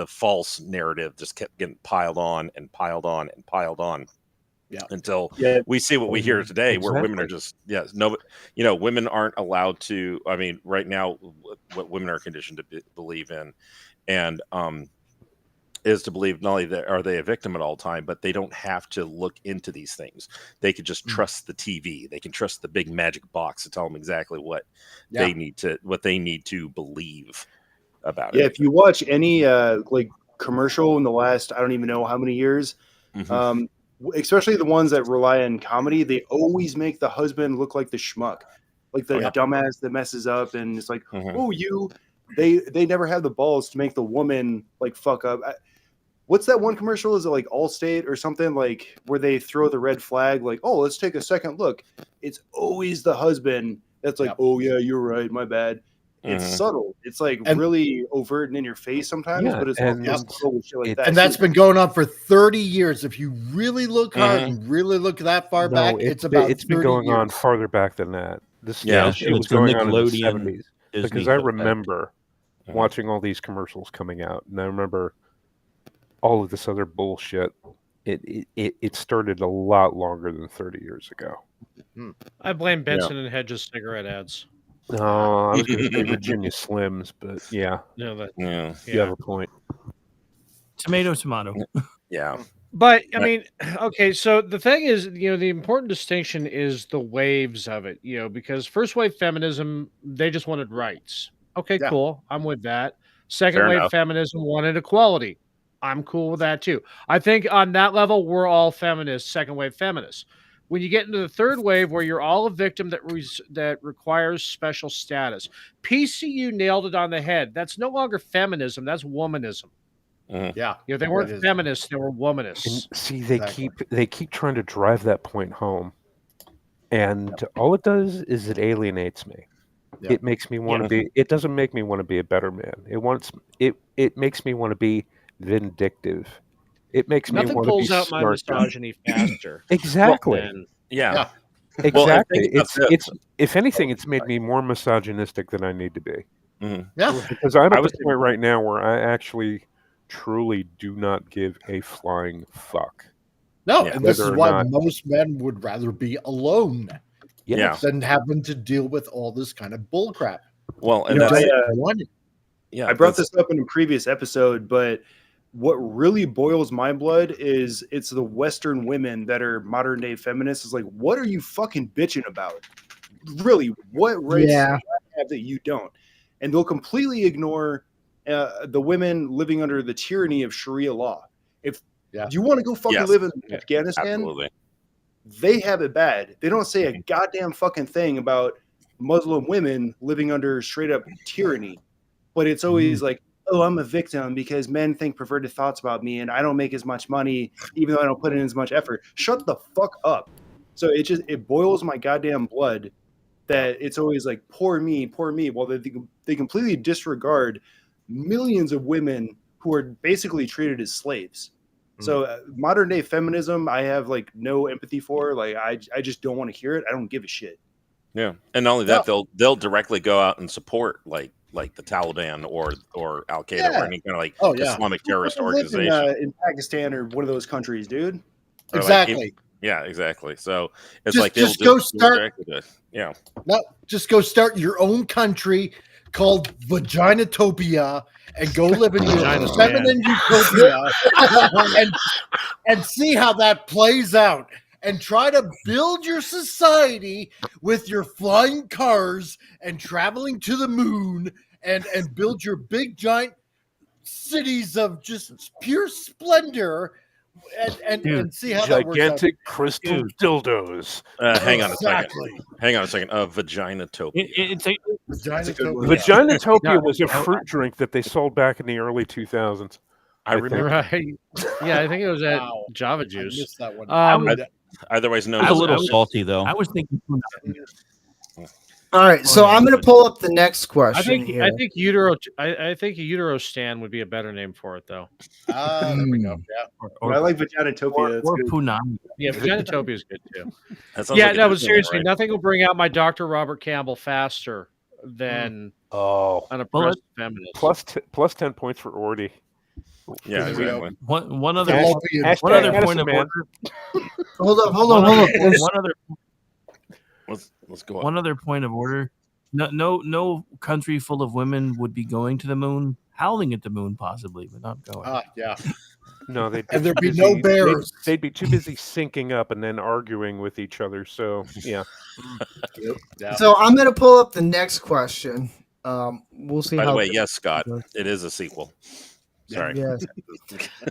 false narrative just kept getting piled on and piled on and piled on, until we see what we hear today, where women are just women aren't allowed to. I mean, right now, what women are conditioned to believe in, and is to believe not only that are they a victim at all time, but they don't have to look into these things. They could just trust the TV. They can trust the big magic box to tell them exactly what they need to believe about it. Yeah, if you watch any like commercial in the last, I don't even know how many years, especially the ones that rely on comedy, they always make the husband look like the schmuck, like the dumbass that messes up, and it's like, they never have the balls to make the woman like fuck up. what's that one commercial? Is it like Allstate or something, like where they throw the red flag, like, oh, let's take a second look. It's always the husband that's like, oh yeah, you're right, my bad. It's subtle. It's like really overt and in your face sometimes, but it's also subtle with shit like that. And that's been going on for 30 years. If you really look hard and really look that far back, it's been going years. on farther back than that. This it was for going on in the Nickelodeon, 70s Disney because I took that. remember watching all these commercials coming out, and I remember all of this other bullshit. It started a lot longer than 30 years ago. I blame Benson and Hedges cigarette ads. No, I was going to say Virginia Slims, but yeah, you have a point. Tomato. Yeah. But I mean, okay, so the thing is, the important distinction is the waves of it, because first wave feminism, they just wanted rights. Okay, cool. I'm with that. Second wave feminism wanted equality. I'm cool with that too. I think on that level, we're all feminists, second wave feminists. When you get into the third wave, where you're all a victim that requires special status, PCU nailed it on the head. That's no longer feminism. That's womanism. Yeah, they weren't feminists; they were womanists. And see, they keep trying to drive that point home, and all it does is it alienates me. Yeah. It makes me want to be. It doesn't make me want to be a better man. It makes me want to be vindictive. It makes me want to be. Nothing pulls out my misogyny faster. Exactly. Yeah. Exactly. It's if anything, it's made me more misogynistic than I need to be. Yeah. Because I'm at the point right now where I actually truly do not give a flying fuck. No, and this is why most men would rather be alone than having to deal with all this kind of bullcrap. Well, and I brought this up in a previous episode, but what really boils my blood is it's the Western women that are modern day feminists. Is like, what are you fucking bitching about? Really, what rights do I have that you don't? And they'll completely ignore the women living under the tyranny of Sharia law. If you want to go fucking live in Afghanistan, they have it bad. They don't say a goddamn fucking thing about Muslim women living under straight up tyranny. But it's always like, oh, I'm a victim because men think perverted thoughts about me and I don't make as much money even though I don't put in as much effort. Shut the fuck up. So it boils my goddamn blood that it's always like, poor me, while they completely disregard millions of women who are basically treated as slaves. So modern day feminism, I have like no empathy for. Like I just don't want to hear it. I don't give a shit. Yeah, and not only that, they'll directly go out and support like the Taliban or Al Qaeda or any kind of like Islamic terrorist organization in Pakistan or one of those countries, dude. Or exactly. Exactly. So it's just go start. Just go start your own country called Vaginatopia and go live in your feminine utopia and see how that plays out. And try to build your society with your flying cars and traveling to the moon and build your big giant cities of just pure splendor and see how that works out. Gigantic crystal dildos. Hang on a second. Vaginatopia. Vaginatopia was a fruit drink that they sold back in the early 2000s. I remember. Right. Yeah, I think it was at Java Juice. I missed that one. Otherwise known as a little salty, though. I was thinking. All right, so I'm going to pull up the next question. I think utero. I think a utero stand would be a better name for it, though. There we go. Yeah, I like Vaginatopia. Or Punani. Yeah, Vaginatopia is good too. But seriously, nothing will bring out my Dr. Robert Campbell faster than an oppressed feminist. Plus 10 points for Ordy. Yeah, exactly. One other point of order. Hold up. Let's go on. One other point of order. No country full of women would be going to the moon, howling at the moon possibly, but not going. Yeah. No, and there'd be no bears. They'd be too busy syncing up and then arguing with each other. So yeah. So I'm going to pull up the next question. We'll see. By the way, yes, Scott, it is a sequel. Sorry. Yes.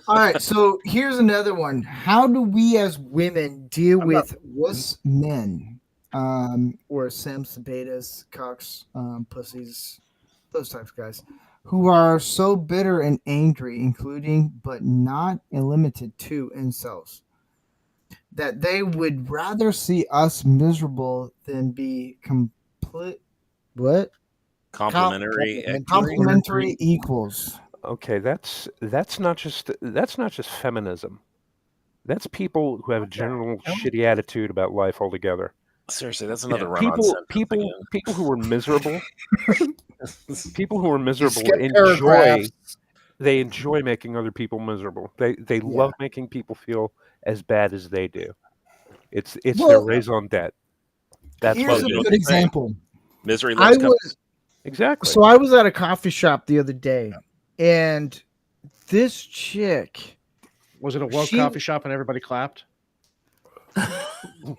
All right. So here's another one. How do we as women deal with wuss men, or simps, betas, cocks, pussies, those types of guys? who are so bitter and angry, including but not limited to incels, that they would rather see us miserable than be complete what Complimentary complementary equals. Okay, that's not just feminism. That's people who have a general shitty attitude about life altogether. Seriously, that's another run-on People sentence people again. people who are miserable. People who are miserable skip enjoy paragraphs. they enjoy making other people miserable. They love making people feel as bad as they do. It's their Well, raison d'etre. That's here's what a it you is. know good example. Misery I loves company. was Exactly. So I was at a coffee shop the other day, and this chick, Was it a woke She- coffee shop and everybody clapped?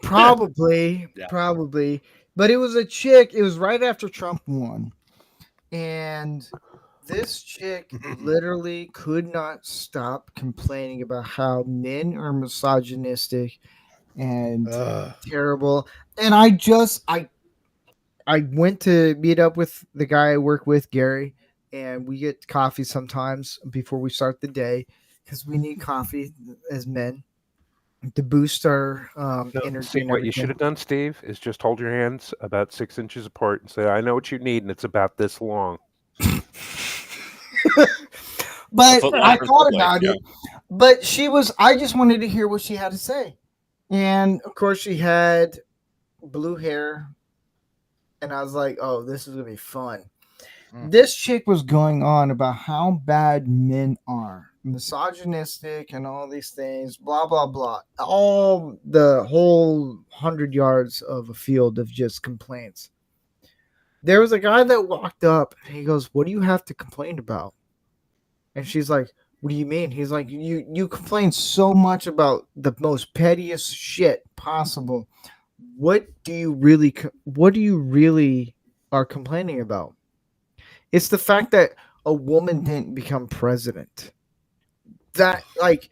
probably, Yeah. probably, but it was a chick. It was right after Trump won, and this chick literally could not stop complaining about how men are misogynistic and terrible. And I went to meet up with the guy I work with, Gary, and we get coffee sometimes before we start the day because we need coffee as men to boost our energy. See, and what you should everything. have done, Steve, is just hold your hands about 6 inches apart and say, "I know what you need, and it's about this long." But Foot I Locker thought foot about like, it. But I just wanted to hear what she had to say. And of course, she had blue hair. And I was like, oh, this is going to be fun. This chick was going on about how bad men are, misogynistic, and all these things, blah, blah, blah. All the whole 100 yards of a field of just complaints. There was a guy that walked up and he goes, what do you have to complain about? And she's like, what do you mean? He's like, you complain so much about the most pettiest shit possible. What do you really are complaining about? It's the fact that a woman didn't become president. That, like,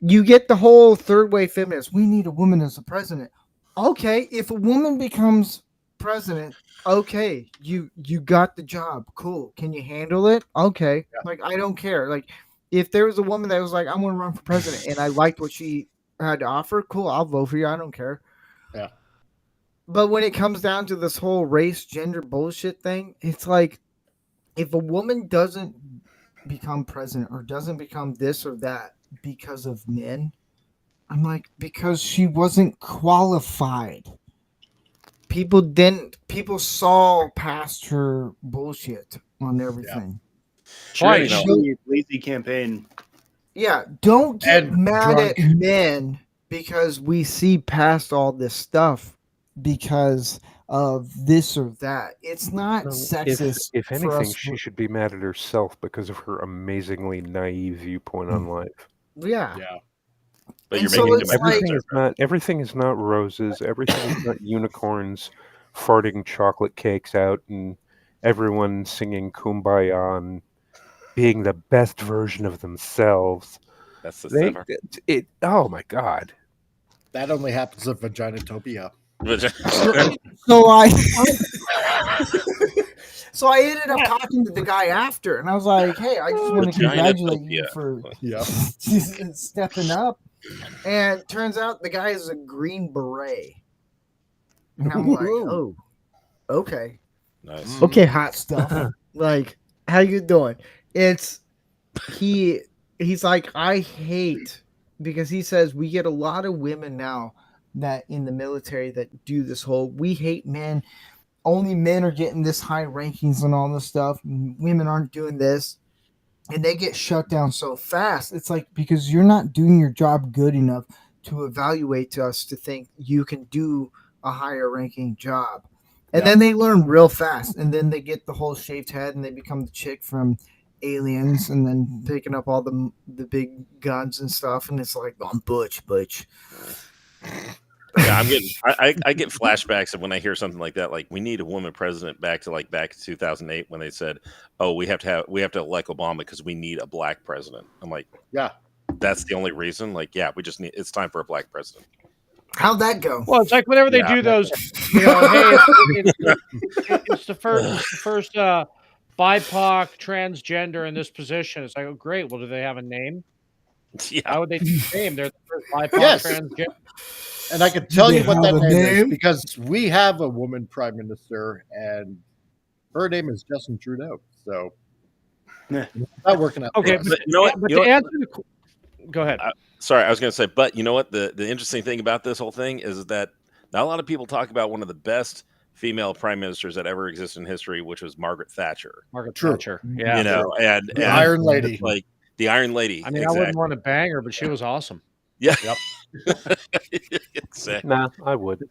you get the whole third wave feminist. We need a woman as a president. Okay, if a woman becomes president, okay, you got the job. Cool. Can you handle it? Okay. Yeah. Like, I don't care. Like, if there was a woman that was like, I want to run for president, and I liked what she had to offer, cool, I'll vote for you. I don't care. Yeah. But when it comes down to this whole race, gender bullshit thing, it's like, if a woman doesn't become president or doesn't become this or that because of men, I'm like, because she wasn't qualified. People saw past her bullshit on everything. Right. Lazy campaign. Yeah, don't get And mad drunk. at men because we see past all this stuff because of this or that. It's not sexist. If for anything, us. she should be mad at herself because of her amazingly naive viewpoint on life. Yeah. Yeah. But And you're so making it's demands. like- Everything is not roses. Everything is not unicorns farting chocolate cakes out and everyone singing Kumbaya and being the best version of themselves. That's the They, sever. oh my god. That only happens in Vaginatopia. So I ended up talking to the guy after, and I was like, "Hey, I just want to congratulate you for stepping up." And turns out the guy is a Green Beret, and I'm like, "Oh, okay, Nice. okay, hot stuff." Like, how you doing? He's like, I hate, because he says we get a lot of women now that in the military that do this whole, we hate men. Only men are getting this high rankings and all this stuff. Women aren't doing this. And they get shut down so fast. It's like, because you're not doing your job good enough to evaluate us to think you can do a higher ranking job. And then they learn real fast. And then they get the whole shaved head and they become the chick from Aliens and then picking up all the big guns and stuff. And it's like, I'm butch. Yeah, I'm getting. I get flashbacks of when I hear something like that. Like, we need a woman president back in 2008 when they said, "Oh, we have to elect Obama because we need a black president." I'm like, Yeah. that's the only reason. Like, yeah, it's time for a black president. How'd that go? Well, it's like whenever they do those, hey, it's the first BIPOC, transgender in this position. It's like, oh, great. Well, do they have a name? Yeah. Why would they do the name? They're the first BIPOC Yes. transgender. And I can tell They you what have that a name is name? because we have a woman prime minister, and her name is Justin Trudeau. So Yeah. it's not working out. Okay, for us. But you know what? But You know to what? answer the go ahead. Sorry, I was going to say, but you know what? The interesting thing about this whole thing is that not a lot of people talk about one of the best female prime ministers that ever existed in history, which was Margaret Thatcher. Margaret True. Thatcher. Yeah. You know, and The Iron Lady. like the Iron Lady. I mean, I exactly. wouldn't want to bang her, but she was awesome. Yeah. Yep. Exactly. Nah, I would.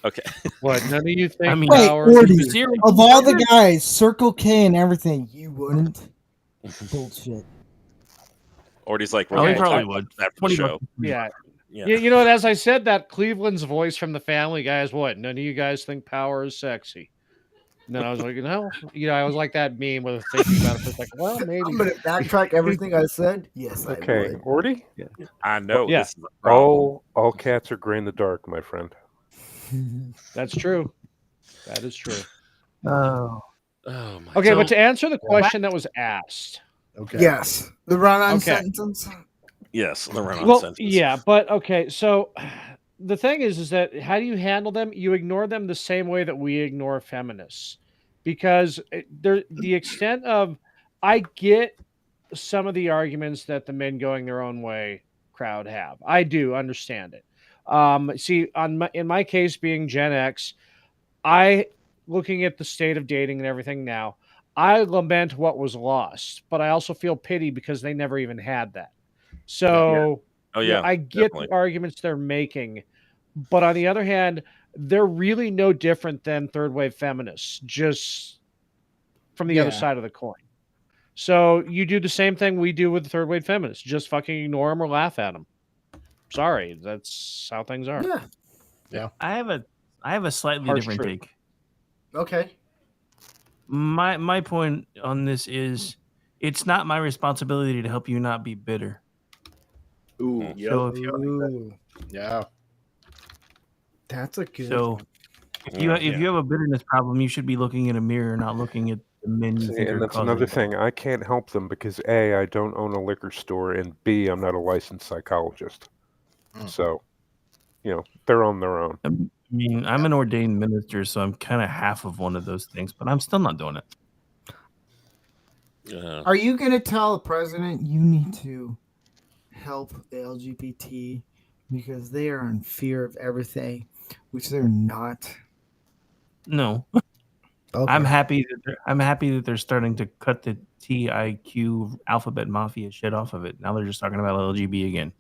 Okay. What? None of you think I mean, Wait, Powers? Orty, Seriously? of all the guys, Circle K and everything, you wouldn't? Bullshit. Orty's like, Oh, he Okay, probably talk would. after the 20 show. bucks. Yeah. Yeah. You know what? As I said, that Cleveland's voice from the Family Guy is what? None of you guys think power is sexy. And then I was like, no. I was like that meme with thinking about it for a second. Well, maybe. I'm gonna backtrack everything I said. Yes, Okay, I would. Orty? I know. Yeah. This is a problem. All cats are gray in the dark, my friend. That's true. That is true. Oh. Oh my. Okay, So- but to answer the question that was asked. Okay. Yes, the run-on Okay. sentence. Yes, the run-on Well, sentence. yeah, but okay. So the thing is that how do you handle them? You ignore them the same way that we ignore feminists, because the extent of I get some of the arguments that the men going their own way crowd have. I do understand it. See, in my case, being Gen X, looking at the state of dating and everything now, I lament what was lost, but I also feel pity because they never even had that. So Oh yeah. I get definitely. the arguments they're making, but on the other hand, they're really no different than third wave feminists, just from the other Yeah. side of the coin. So you do the same thing we do with the third wave feminists, just fucking ignore them or laugh at them. Sorry, that's how things are. Yeah. I have a slightly Harsh different truth. take. Okay. My point on this is it's not my responsibility to help you not be bitter. Ooh, yep. So if you Ooh, Yeah. that's a good. so one. if you have a bitterness problem, you should be looking in a mirror, not looking at the men you See, think are and that's causing another it. thing. I can't help them because A, I don't own a liquor store, and B, I'm not a licensed psychologist. Mm. So, they're on their own. I mean, I'm an ordained minister, so I'm kind of half of one of those things, but I'm still not doing it. Are you going to tell the president you need to help the LGBT because they are in fear of everything, which they're not? No, Okay. I'm happy that they're starting to cut the TIQ alphabet mafia shit off of it. Now they're just talking about LGB again.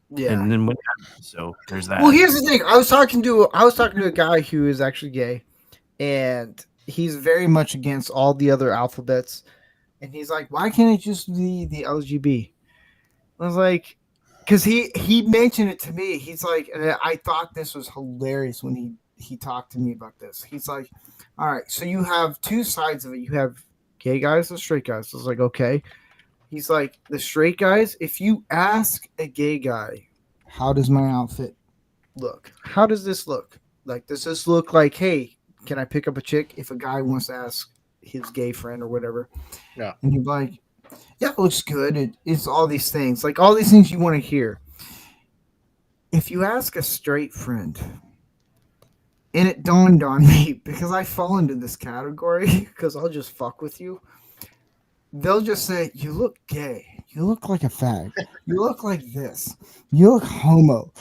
Yeah. And then what happens? So there's that. Well, here's the thing. I was talking to a guy who is actually gay, and he's very much against all the other alphabets. And he's like, "Why can't it just be the LGB?" I was like, because he mentioned it to me. He's like, and I thought this was hilarious when he talked to me about this. He's like, "All right, so you have two sides of it. You have gay guys and straight guys." I was like, "Okay." He's like, the straight guys, if you ask a gay guy, how does my outfit look? How does this look? Like, does this look like, hey, can I pick up a chick? If a guy wants to ask his gay friend or whatever. Yeah. And he's like, yeah, it looks good. It's all these things. Like, all these things you want to hear. If you ask a straight friend, and it dawned on me, because I fall into this category, because I'll just fuck with you. They'll just say, you look gay. You look like a fag. You look like this. You look homo.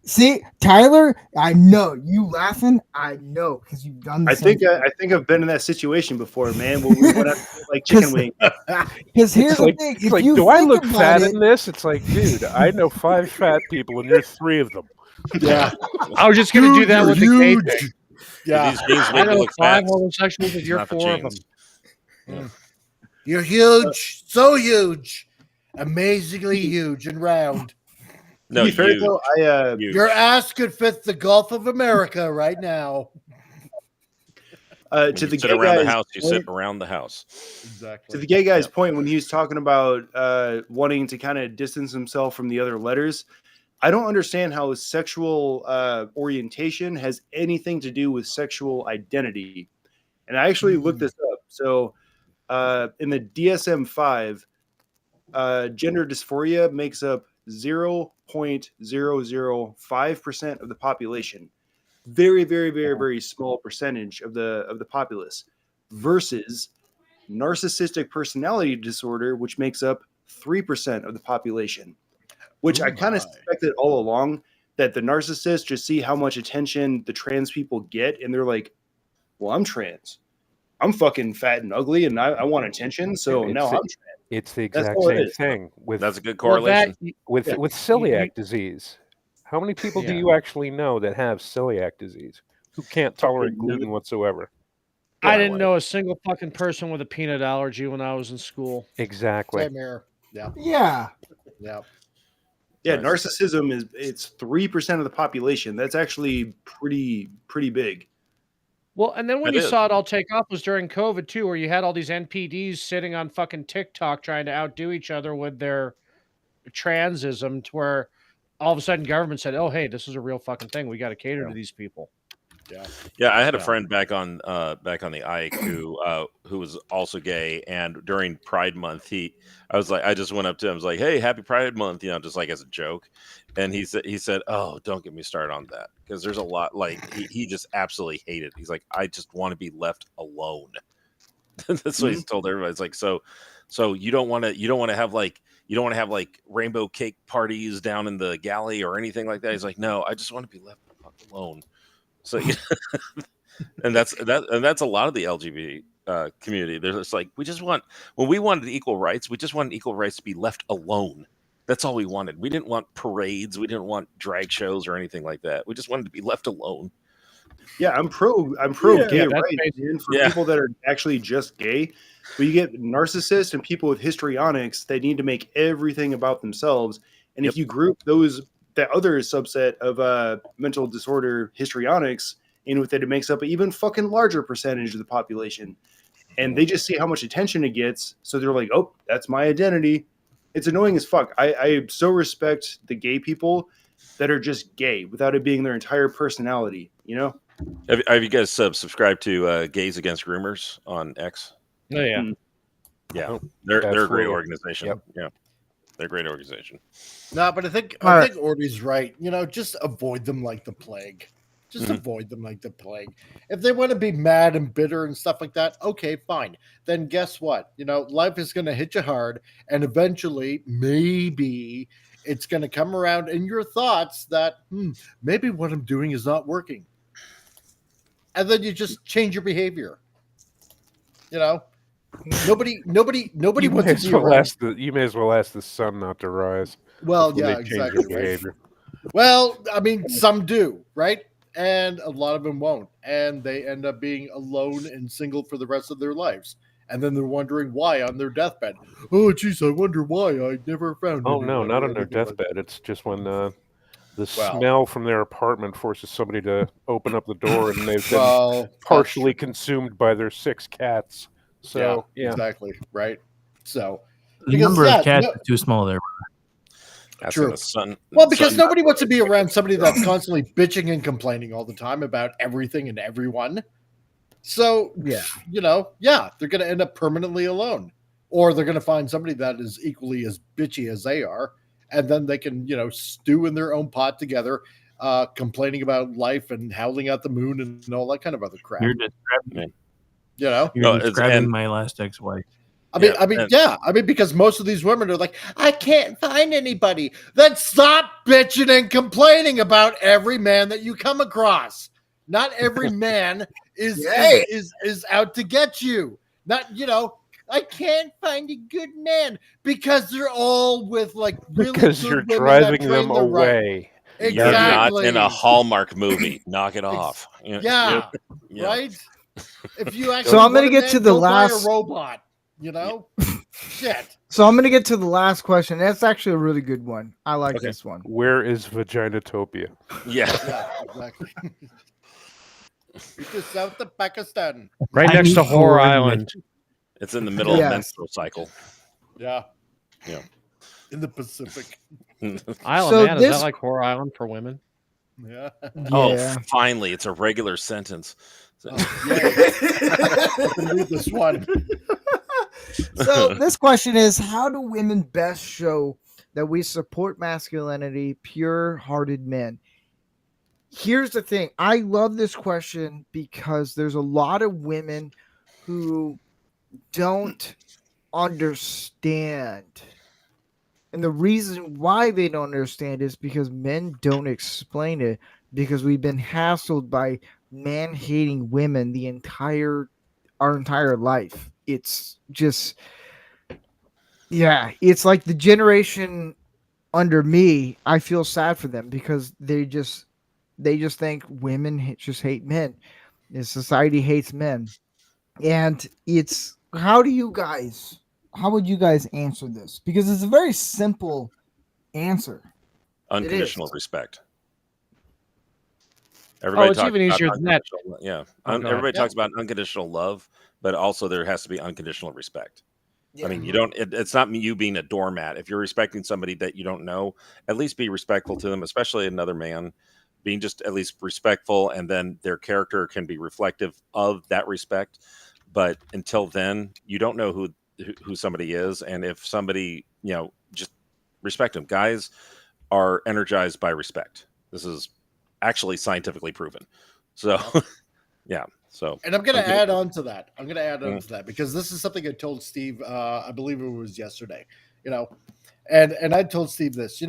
See, Tyler, I know. You laughing, I know, because you've done this. I think I've been in that situation before, man. Where we went out to get, like chicken wings. Because here's It's the like, thing. it's If like, you do I think look about fat it, in this? It's like, dude, I know 5 fat people, and you're 3 of them. Yeah. I was just going to do that with the gay thing. Yeah. These jeans I make you know look 5 fat. homosexuals, and you're Not the 4 of them. jeans. You're huge. So huge. Amazingly huge and round. No, to be fair, you. though, you. Your ass could fit the Gulf of America right now. When to you the sit gay around the guys, house, you sit around the house. Exactly. to the gay guy's point when he was talking about wanting to kind of distance himself from the other letters, I don't understand how sexual orientation has anything to do with sexual identity. And I actually looked this up. So in the DSM-5, gender dysphoria makes up 0.005% of the population. Very, very, very, very small percentage of the populace, versus narcissistic personality disorder, which makes up 3% of the population. Which I kind of suspected all along, that the narcissists just see how much attention the trans people get, and they're like, well, I'm trans. I'm fucking fat and ugly, and I want attention, so now I'm trans. It's the exact all it same is. thing with That's a good correlation. with celiac disease. How many people do you actually know that have celiac disease who can't tolerate gluten whatsoever? I didn't know a single fucking person with a peanut allergy when I was in school. Exactly. Same here. Yeah. Yeah. Yeah. Yeah, narcissism it's 3% of the population. That's actually pretty big. Well, and then when It you is. saw it all take off was during COVID too, where you had all these NPDs sitting on fucking TikTok trying to outdo each other with their transism, to where all of a sudden government said, "Oh, hey, this is a real fucking thing. We got to cater to these people." Yeah, I had a friend back on the Ike who was also gay, and during Pride Month, I just went up to him, I was like, "Hey, Happy Pride Month," just like as a joke, and he said, "Oh, don't get me started on that, because there's a lot." Like he just absolutely hated it. He's like, "I just want to be left alone." That's what he's told everybody. It's like, so you don't want to have like rainbow cake parties down in the galley or anything like that. He's like, "No, I just want to be left alone." So, and that's a lot of the LGBT community. They're just like, when we wanted equal rights, we just wanted equal rights to be left alone. That's all we wanted. We didn't want parades. We didn't want drag shows or anything like that. We just wanted to be left alone. Yeah, I'm pro gay rights, man, for people that are actually just gay. But you get narcissists and people with histrionics that need to make everything about themselves. And if you group that other subset of mental disorder histrionics in with it, it makes up an even fucking larger percentage of the population. And they just see how much attention it gets, so they're like, "Oh, that's my identity." It's annoying as fuck. I so respect the gay people that are just gay without it being their entire personality, you know? Have you guys subscribed to Gays Against Groomers on X? Oh, yeah. Yeah. They're a great organization. Yep. Yeah. They're a great organization. No, but I think Ordy's right. Just avoid them like the plague. Just avoid them like the plague. If they want to be mad and bitter and stuff like that, okay, fine. Then guess what? Life is going to hit you hard, and eventually, maybe it's going to come around in your thoughts that maybe what I'm doing is not working, and then you just change your behavior. Nobody wants to be around. You may as well ask the sun not to rise. Well, yeah, exactly. Behavior. Well, I mean, some do, right? And a lot of them won't. And they end up being alone and single for the rest of their lives. And then they're wondering why on their deathbed. Oh, geez, I wonder why I never found Oh, no, not on their deathbed. It's just when the smell from their apartment forces somebody to open up the door, and they've been partially consumed by their 6 cats. So, yeah. Exactly, right? So, the number of cats is too small there. True. Well, because nobody wants to be around somebody that's constantly bitching and complaining all the time about everything and everyone. So, they're going to end up permanently alone. Or they're going to find somebody that is equally as bitchy as they are. And then they can, stew in their own pot together, complaining about life and howling at the moon and all that kind of other crap. You're describing You're describing my last ex-wife. I mean, because most of these women are like, I can't find anybody. Then stop bitching and complaining about every man that you come across. Not every man is out to get you. Not, I can't find a good man because they're all with like really because you're driving them away. Right. Exactly. You're not in a Hallmark movie. Knock it off. Yeah. Right. If you actually, so I'm going to get to the last robot. Shit. So I'm going to get to the last question. That's actually a really good one. I like this one. Where is Vaginatopia? Yeah, exactly. It's south of Pakistan. Right next to Horror Island. It's in the middle of menstrual cycle. Yeah. Yeah. In the Pacific. Isle of Man, is that like Horror Island for women? Yeah. Oh, finally. It's a regular sentence. I can read this one. So this question is: how do women best show that we support masculinity, pure-hearted men? Here's the thing. I love this question because there's a lot of women who don't understand. And the reason why they don't understand is because men don't explain it, because we've been hassled by man-hating women our entire life. It's just, yeah, it's like the generation under me. I feel sad for them because they just think women just hate men. The society hates men. And it's how would you guys answer this? Because it's a very simple answer. Unconditional respect. Oh, Everybody it's talks even about easier than that. yeah. Oh, go Everybody ahead. talks about unconditional love, but also there has to be unconditional respect. Yeah. I mean, you don't. It's not you being a doormat. If you're respecting somebody that you don't know, at least be respectful to them, especially another man. Being just at least respectful, and then their character can be reflective of that respect. But until then, you don't know who somebody is, and if somebody, just respect them. Guys are energized by respect. This is actually scientifically proven. So, yeah. So, And I'm going to unconditional- add on to that. Mm. Because this is something I told Steve. I believe it was yesterday. And I told Steve this.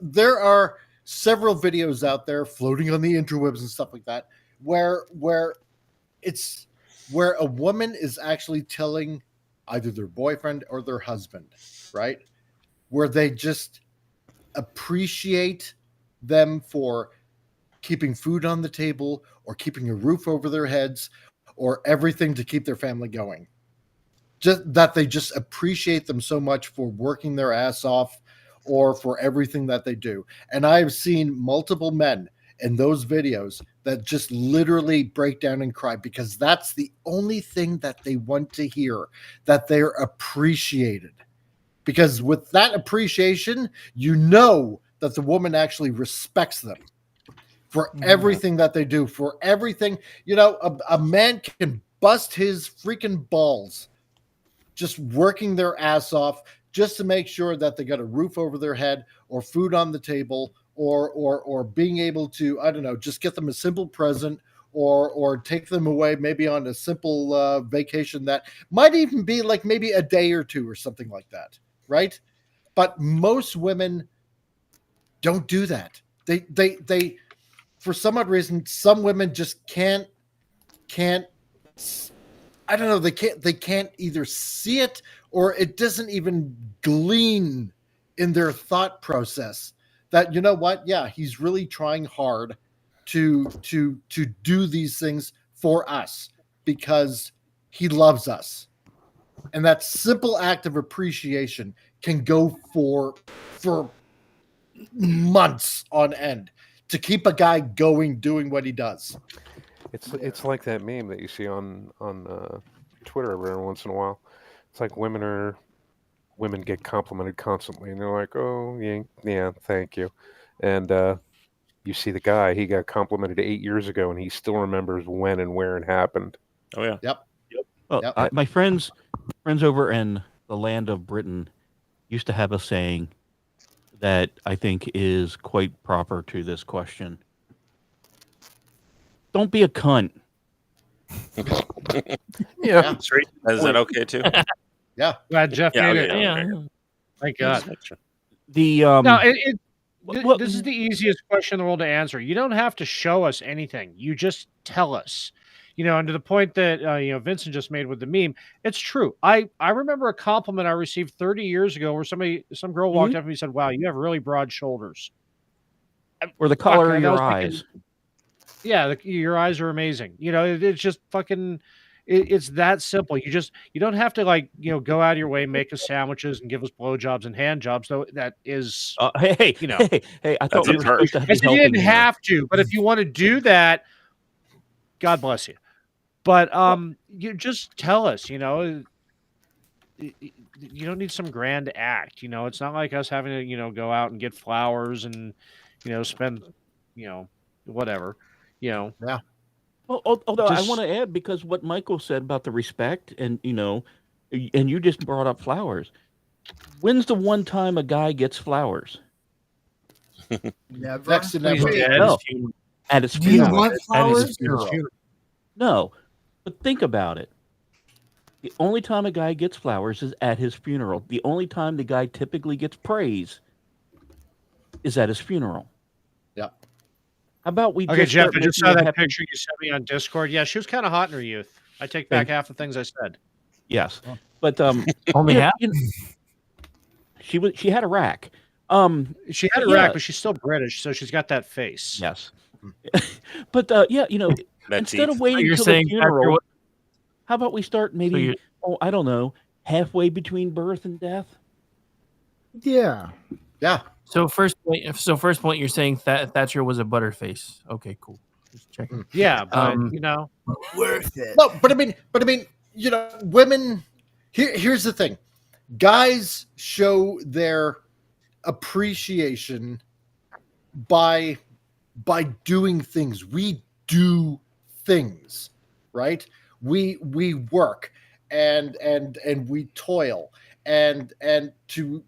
There are several videos out there floating on the interwebs and stuff like that, where a woman is actually telling either their boyfriend or their husband, right, where they just appreciate them for keeping food on the table or keeping a roof over their heads or everything to keep their family going. Just that they just appreciate them so much for working their ass off or for everything that they do. And I've seen multiple men in those videos that just literally break down and cry because that's the only thing that they want to hear, that they're appreciated. Because with that appreciation, that the woman actually respects them for everything that they do, for everything. A man can bust his freaking balls just working their ass off just to make sure that they got a roof over their head or food on the table or being able to, I don't know, just get them a simple present or take them away maybe on a simple vacation that might even be like maybe a day or two or something like that, right? But most women don't do that. They for some odd reason, some women just can't I don't know, they can't either see it or it doesn't even glean in their thought process that, you know what, yeah, he's really trying hard to do these things for us because he loves us. And that simple act of appreciation can go for months on end to keep a guy going doing what he does. It's like that meme that you see on Twitter every once in a while. It's like women get complimented constantly, and they're like, "Oh, yeah, thank you," and you see the guy, he got complimented 8 years ago, and he still remembers when and where it happened. Oh yeah. Yep. Well, Yep. my friends over in the land of Britain used to have a saying that I think is quite proper to this question. Don't be a cunt. Yeah. Straight. Is that okay too? Yeah. Glad Jeff Yeah, made okay, it. yeah. Yeah. Thank Yeah, God. just make sure. The No, well, this is the easiest question in the world to answer. You don't have to show us anything. You just tell us. And to the point that Vincent just made with the meme, it's true. I remember a compliment I received 30 years ago where some girl walked up to me and said, "Wow, you have really broad shoulders." or the Fuck, color of and I your was eyes. thinking, yeah, your eyes are amazing. It's just fucking. It's that simple. You don't have to go out of your way, make us sandwiches and give us blowjobs and hand jobs. Though that is, Hey, you know. hey! I thought That's we were harsh. supposed to I be said you helping didn't here. have to, but if you want to do that, God bless you. But you just tell us. You don't need some grand act. It's not like us having to go out and get flowers and spend whatever. Yeah. Well, although I Just- want to add, because what Michael said about the respect, and and you just brought up flowers. When's the one time a guy gets flowers? Never. Next to Well, he's never. dead. No. At his Do you funeral. want At his flowers? funeral. No. But think about it. The only time a guy gets flowers is at his funeral. The only time the guy typically gets praise is at his funeral. Yeah. How about we Okay, just Jeff, start I just making saw it that happen? picture you sent me on Discord. Yeah, she was kind of hot in her youth. I take back half the things I said. Yes. But Only you know- half. you know, she had a rack. She had a Yeah. rack, but she's still British, so she's got that face. Yes. But yeah, you know, That instead of teeth. waiting you're till the saying Thatcher funeral, was- how about we start maybe you're- I don't know, halfway between birth and death? Yeah. Yeah. So first point, you're saying Thatcher was a butterface. Okay, cool. Just checking. Yeah, but Um, Worth it. No, but I mean, you know, women. Here's the thing: guys show their appreciation by doing things. We do things, right? We work and we toil and to,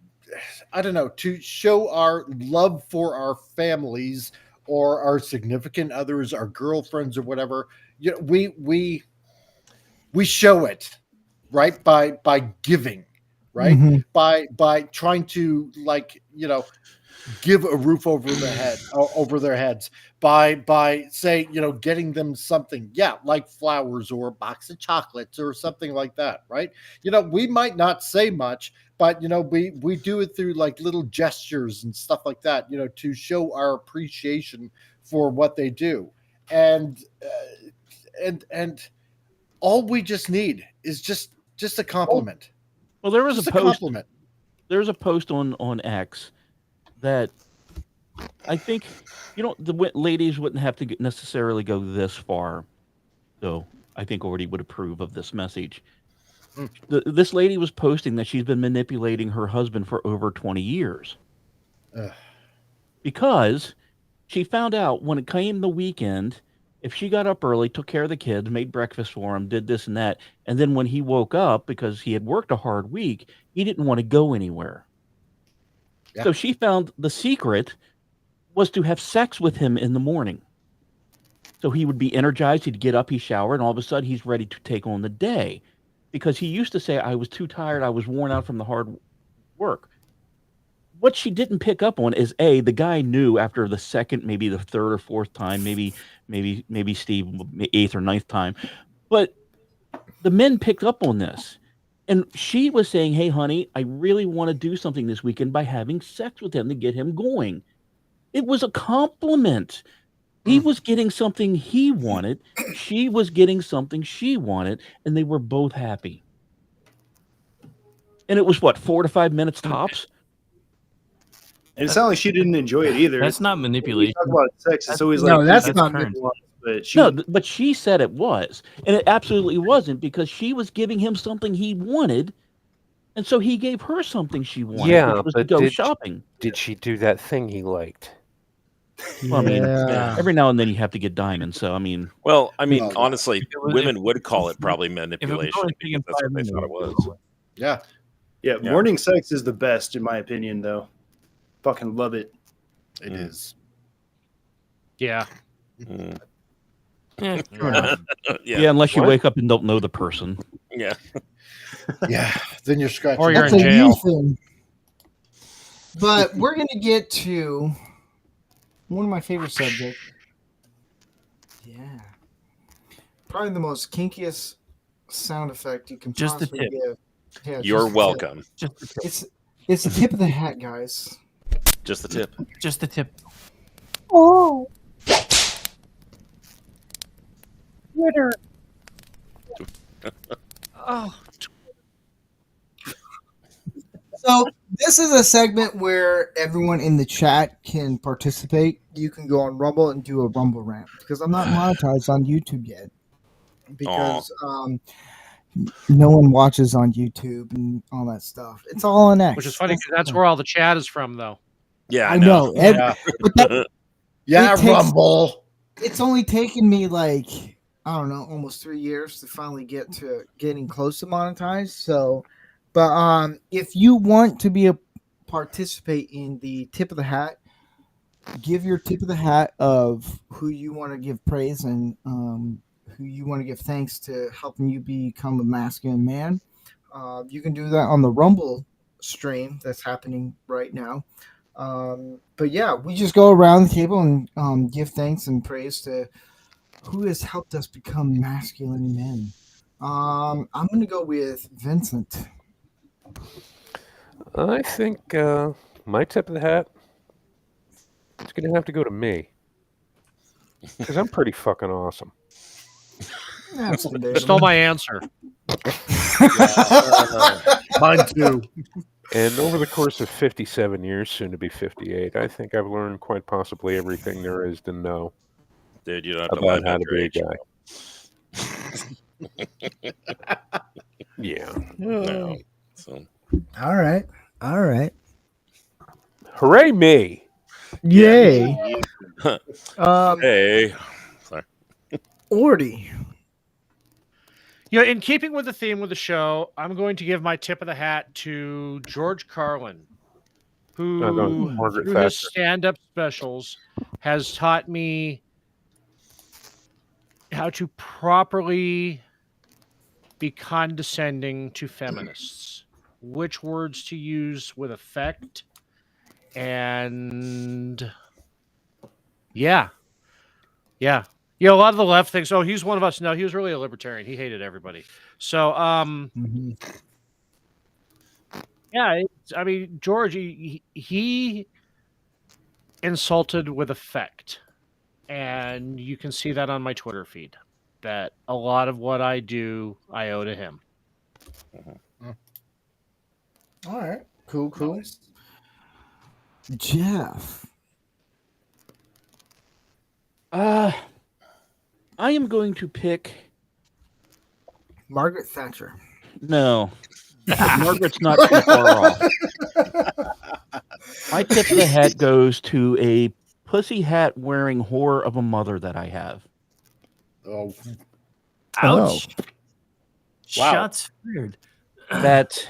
I don't know, to show our love for our families or our significant others, our girlfriends or whatever. You know, we show it, right, by giving, right, Mhm. by trying to, like, you know, give a roof over their heads, by say, you know, getting them something, like flowers or a box of chocolates or something like that, right? You know, we might not say much, but, you know, we do it through like little gestures and stuff like that, you know, to show our appreciation for what they do. And all we just need is just a compliment. Well, there was Just a a post. compliment. There was a post on X that I think, you know, the ladies wouldn't have to necessarily go this far, though. I think already would approve of this message. This lady was posting that she's been manipulating her husband for over 20 years. Ugh. Because she found out when it came the weekend, if she got up early, took care of the kids, made breakfast for him, did this and that, and then when he woke up, because he had worked a hard week, he didn't want to go anywhere. Yeah. So she found the secret was to have sex with him in the morning. So he would be energized, he'd get up, he'd shower, and all of a sudden he's ready to take on the day. Because he used to say, I was too tired, I was worn out from the hard work. What she didn't pick up on is, A, the guy knew after the second, maybe the third or fourth time, maybe Steve, 8th or 9th time. But the men picked up on this. And she was saying, hey, honey, I really want to do something this weekend by having sex with him to get him going. It was a compliment. He was getting something he wanted. She was getting something she wanted. And they were both happy. And it was, what, 4 to 5 minutes tops? And it's not like she didn't enjoy it either. That's not When manipulation. you talk about sex, it's always No, like that's that's not current. good. But she, No, but she said it was. And it absolutely wasn't, because she was giving him something he wanted. And so he gave her something she wanted, Yeah, which was to but go did- shopping. Did she do that thing he liked? Well, I mean, Yeah. every now and then you have to get diamonds. So, I mean, Well, I mean, Well, honestly, it was- women would call it probably If it was manipulation only because taking that's 5 what they thought it minutes, was. Yeah. yeah, Yeah. morning sex is the best in my opinion, though. Fucking love it. It is. Yeah. Mm. Yeah, Yeah. yeah, unless you What? wake up and don't know the person. Yeah. Yeah. Then you're scratching. Or you're That's in a jail. you thing. But we're going to get to one of my favorite subjects. Yeah. Probably the most kinkiest sound effect you can Just the possibly tip. give. Yeah, You're just the tip. welcome. just the tip. It's the tip of the hat, guys. Just the tip. Just the tip. Oh, So this is a segment where everyone in the chat can participate. You can go on Rumble and do a Rumble rant because I'm not monetized on YouTube yet. Because no one watches on YouTube and all that stuff. It's all on X. which is funny because that's where all the chat is from, though. Yeah, I know. Yeah. But that, Yeah, It takes- Rumble. it's only taken me like I don't know, almost 3 years to finally get to getting close to monetized. So, but if you want to be a participate in the tip of the hat, give your tip of the hat of who you want to give praise and who you want to give thanks to helping you become a masculine man. You can do that on the Rumble stream that's happening right now. But yeah, we just go around the table and give thanks and praise to who has helped us become masculine men. I'm going to go with Vincent. I think my tip of the hat is going to have to go to me because I'm pretty fucking awesome. That's Stole my answer. Mine too. And over the course of 57 years, soon to be 58, I think I've learned quite possibly everything there is to know Dude, you don't have to about lie how about to your be a age. guy. Yeah. No. So, All right. All right. Hooray me! Yay. hey. Sorry. Ordy. You know, in keeping with the theme of the show, I'm going to give my tip of the hat to George Carlin, who, Margaret through his Thatcher. stand-up specials, has taught me how to properly be condescending to feminists, which words to use with effect, and yeah. You know, a lot of the left thinks, "Oh, he's one of us." No, he was really a libertarian. He hated everybody. So, yeah, I mean, George, he insulted with effect, and you can see that on my Twitter feed. That a lot of what I do, I owe to him. All right. Cool. Jeff. I am going to pick. Margaret Thatcher. No, Margaret's not too far off. My tip of the hat goes to a pussy hat wearing whore of a mother that I have. Oh, Ouch. Wow. Shots fired. That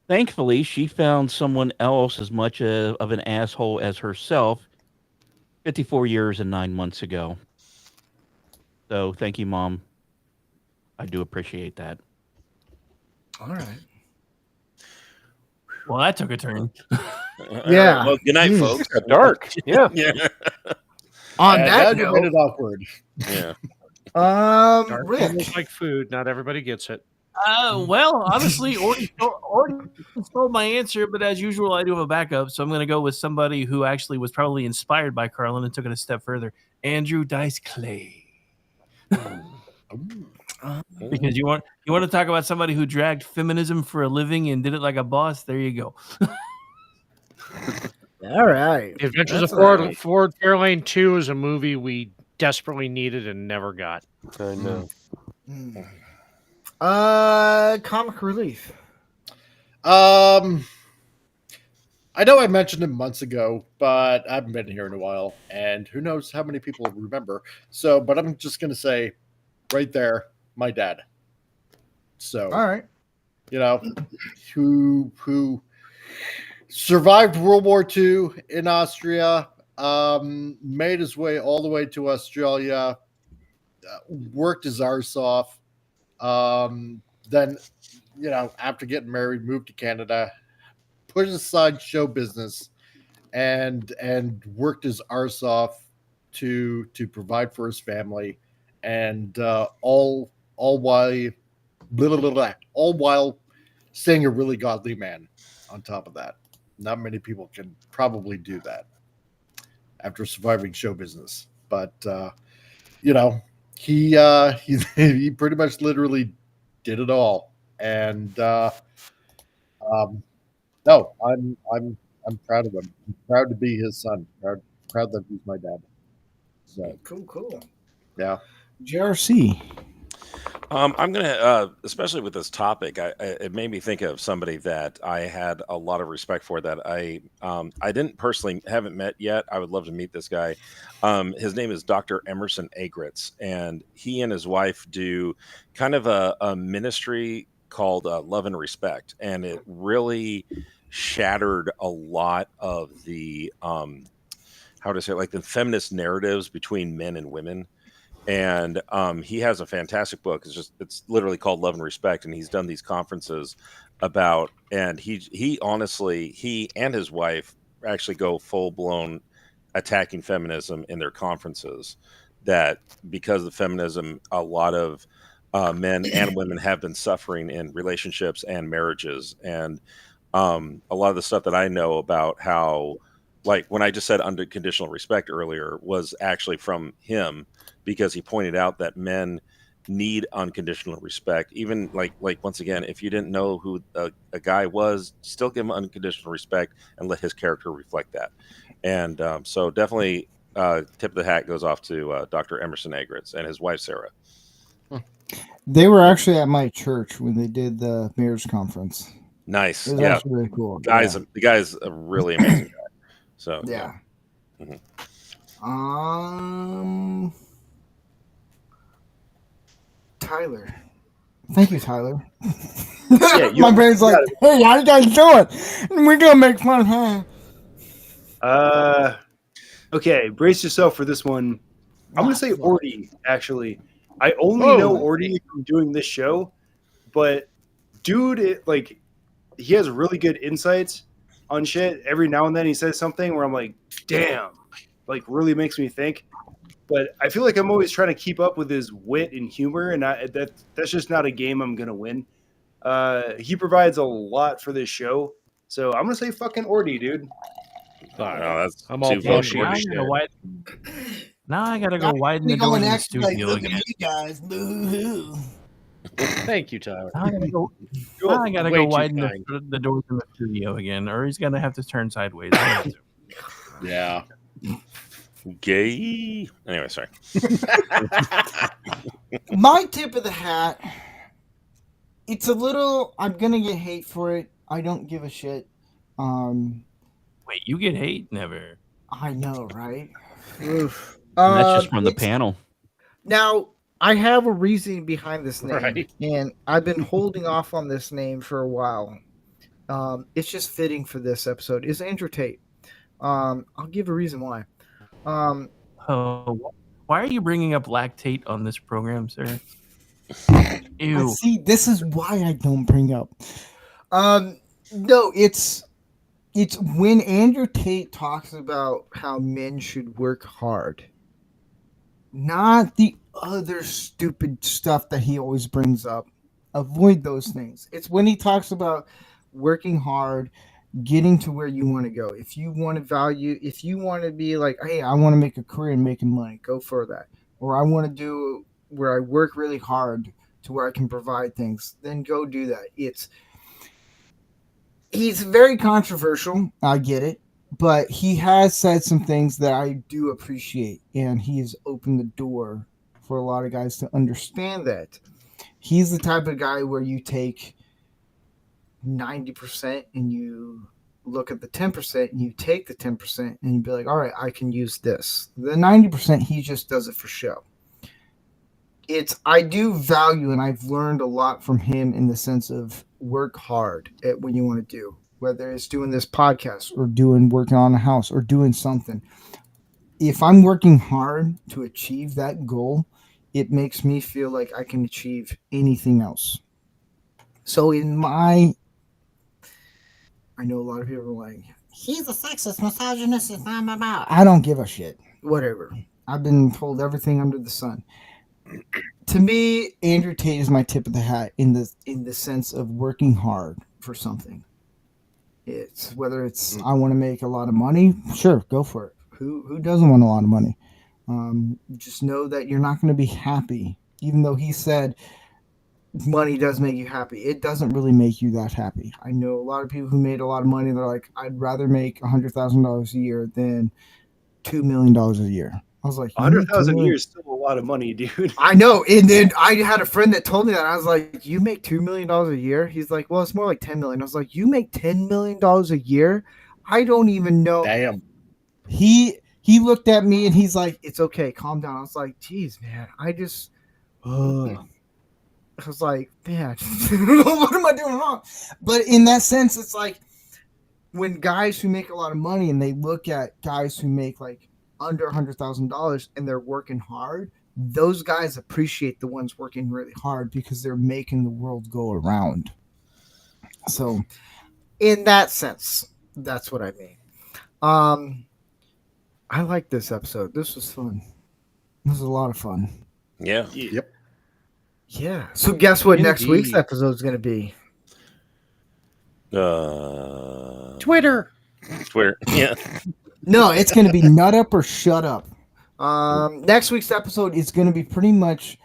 thankfully she found someone else as much of an asshole as herself 54 years and 9 months ago. So thank you, Mom. I do appreciate that. All right. Well, that took a turn. Yeah. Well, good night, Mm. folks. Got dark. Yeah. Yeah. On and that you made note, it awkward. Yeah. Rick. Almost like food. Not everybody gets it. Well, honestly, Ordy stole my answer, but as usual, I do have a backup. So I'm going to go with somebody who actually was probably inspired by Carlin and took it a step further. Andrew Dice Clay. Because you want to talk about somebody who dragged feminism for a living and did it like a boss. There you go. All right. The Adventures That's of all right. Ford Fairlane 2 is a movie we desperately needed and never got. I know. Comic relief. I know I mentioned him months ago, but I haven't been here in a while, and who knows how many people remember. So, but I'm just gonna say, right there, my dad. So, All right. you know, who survived World War II in Austria, made his way all the way to Australia, worked his arse off. Then, you know, after getting married, moved to Canada, put aside show business, and worked his arse off to provide for his family, and all while staying a really godly man. On top of that, not many people can probably do that after surviving show business. But you know, he pretty much literally did it all, and no, I'm proud of him. I'm proud to be his son. Proud that he's my dad. So Cool. yeah. JRC. I'm gonna, especially with this topic, it made me think of somebody that I had a lot of respect for. That I didn't personally haven't met yet. I would love to meet this guy. His name is Dr. Emerson Agritz, and he and his wife do kind of a ministry called Love and Respect, and it really shattered a lot of the how to say it, like the feminist narratives between men and women. And he has a fantastic book. It's literally called Love and Respect, and he's done these conferences about. And he honestly, he and his wife actually go full blown attacking feminism in their conferences. That because of feminism, a lot of men and women have been suffering in relationships and marriages, and a lot of the stuff that I know about how, like when I just said unconditional respect earlier, was actually from him because he pointed out that men need unconditional respect. Even like once again, if you didn't know who a guy was, still give him unconditional respect and let his character reflect that. And so definitely, tip of the hat goes off to Dr. Emerson Agritz and his wife Sarah. They were actually at my church when they did the marriage conference. Nice, It was yeah. actually really cool. The guy's a really amazing guy. So Yeah. Mhm. Tyler. Thank you, Tyler. Yeah, My brain's like, hey, how you guys doing? We're gonna make fun, huh? Okay, brace yourself for this one. I'm gonna say Orty. Actually, I only know Orty from doing this show, but dude, he has really good insights on shit. Every now and then he says something where I'm like, damn, like really makes me think. But I feel like I'm always trying to keep up with his wit and humor, and that's just not a game I'm gonna win. He provides a lot for this show, so I'm gonna say fucking Orty, dude. That's I'm all too bushy funny. and shit. Now I gotta go widen the doors in the studio again. You guys, boo-hoo. Thank you, Tyler. Now I gotta go, You're now I gotta way go too widen kind. the doors in the studio again, or he's gonna have to turn sideways. Yeah. Gay. Anyway, sorry. My tip of the hat. It's a little. I'm gonna get hate for it. I don't give a shit. Wait, you get hate? Never. I know, right? Oof. And that's just from the It's- panel. Now, I have a reason behind this name, Right. and I've been holding off on this name for a while. It's just fitting for this episode. Is Andrew Tate? I'll give a reason why. Oh, why are you bringing up lactate on this program, sir? Ew. See, this is why I don't bring up. No, it's when Andrew Tate talks about how men should work hard, not the other stupid stuff that he always brings up. Avoid those things. It's when he talks about working hard, getting to where you want to go. If you want to value, if you want to be like, hey, I want to make a career in making money, go for that. Or I want to do where I work really hard to where I can provide things, then go do that. He's very controversial. I get it. But he has said some things that I do appreciate. And he has opened the door for a lot of guys to understand that. He's the type of guy where you take 90% and you look at the 10% and you take the 10% and you be like, all right, I can use this. The 90%, he just does it for show. I do value, and I've learned a lot from him in the sense of work hard at what you want to do, whether it's doing this podcast or working on a house or doing something. If I'm working hard to achieve that goal, it makes me feel like I can achieve anything else. So I know a lot of people are like, he's a sexist, misogynist, and blah, blah, blah. I don't give a shit. Whatever. I've been told everything under the sun. To me, Andrew Tate is my tip of the hat in the sense of working hard for something. It's whether it's I want to make a lot of money, sure, go for it. Who doesn't want a lot of money? Just know that you're not going to be happy, even though he said money does make you happy. It doesn't really make you that happy. I know a lot of people who made a lot of money. They're like, I'd rather make $100,000 a year than $2 million a year. I was like, "You make 100,000 a $2 year is still a lot of money, dude. I know. And then I had a friend that told me that. I was like, "You make $2 million a year?" He's like, "Well, it's more like 10 million." I was like, "You make $10 million a year?" I don't even know. Damn. He looked at me and he's like, "It's okay, calm down." I was like, "Geez, man, I was like, man, what am I doing wrong?" But in that sense, it's like when guys who make a lot of money and they look at guys who make like under $100,000 and they're working hard, those guys appreciate the ones working really hard because they're making the world go around. So, in that sense, that's what I mean. I like this episode. This was fun. This was a lot of fun. Yeah. Yep. Yeah. So guess what next week's Indeed. episode is going to be? Twitter. Twitter. Yeah. No, it's going to be Nut Up or Shut Up. Next week's episode is going to be pretty much,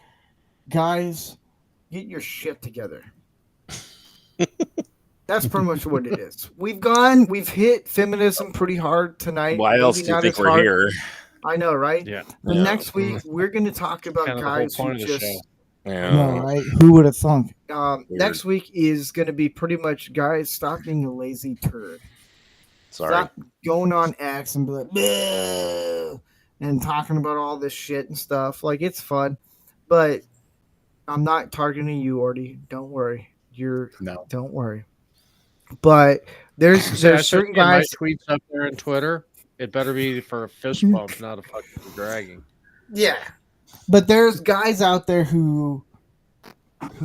guys, get your shit together. That's pretty much what it is. We've hit feminism pretty hard tonight. Why else Maybe do you not think as we're hard. here? I know, right? Yeah. But Yeah. next week we're going to talk about Kind of the whole guys who point of the just. show. Yeah. No, right? Who would have thunk? Weird. Next week is going to be pretty much, guys, stop being a lazy turd. Sorry. Stop going on X and be like, "Bleh," and talking about all this shit and stuff. Like, it's fun, but I'm not targeting you, Orty. Don't worry. No. Don't worry. But there's certain guys. My tweets up there on Twitter. It better be for a fist bump, not a fucking dragging. Yeah, but there's guys out there who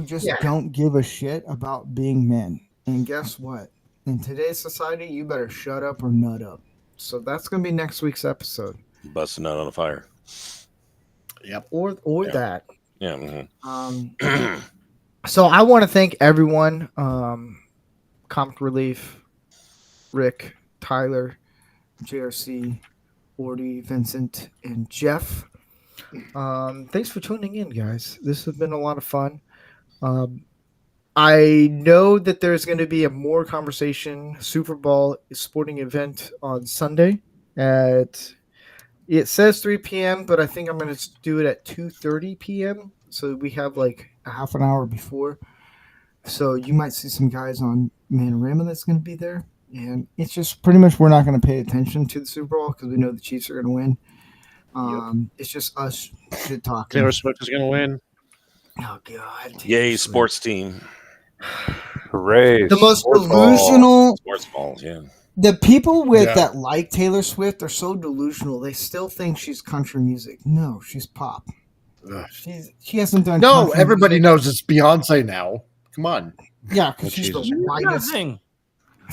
just don't give a shit about being men. And guess what? In today's society, you better shut up or nut up. So that's going to be next week's episode. Busting out on a fire. Yep. Or Yeah. that. Yeah. So I want to thank everyone, Comic Relief, Rick, Tyler, JRC, Orty, Vincent, and Jeff. Thanks for tuning in, guys. This has been a lot of fun. I know that there's going to be a more conversation Super Bowl sporting event on Sunday at, it says 3 p.m., but I think I'm going to do it at 2:30 p.m. So we have like a half an hour before. So you might see some guys on Man-O-Rama that's going to be there. And it's just pretty much we're not going to pay attention to the Super Bowl because we know the Chiefs are going to win. It's just us shit talking. Taylor Swift is going to win. Oh, God. Yay, sports team. Hooray! The most Sports ball. delusional. Sports balls, yeah. The people Yeah. that like Taylor Swift are so delusional. They still think she's country music. No, she's pop. Ugh. She hasn't done. No, country everybody music. knows it's Beyonce now. Come on. Yeah, because she's the Here's another whitest. thing.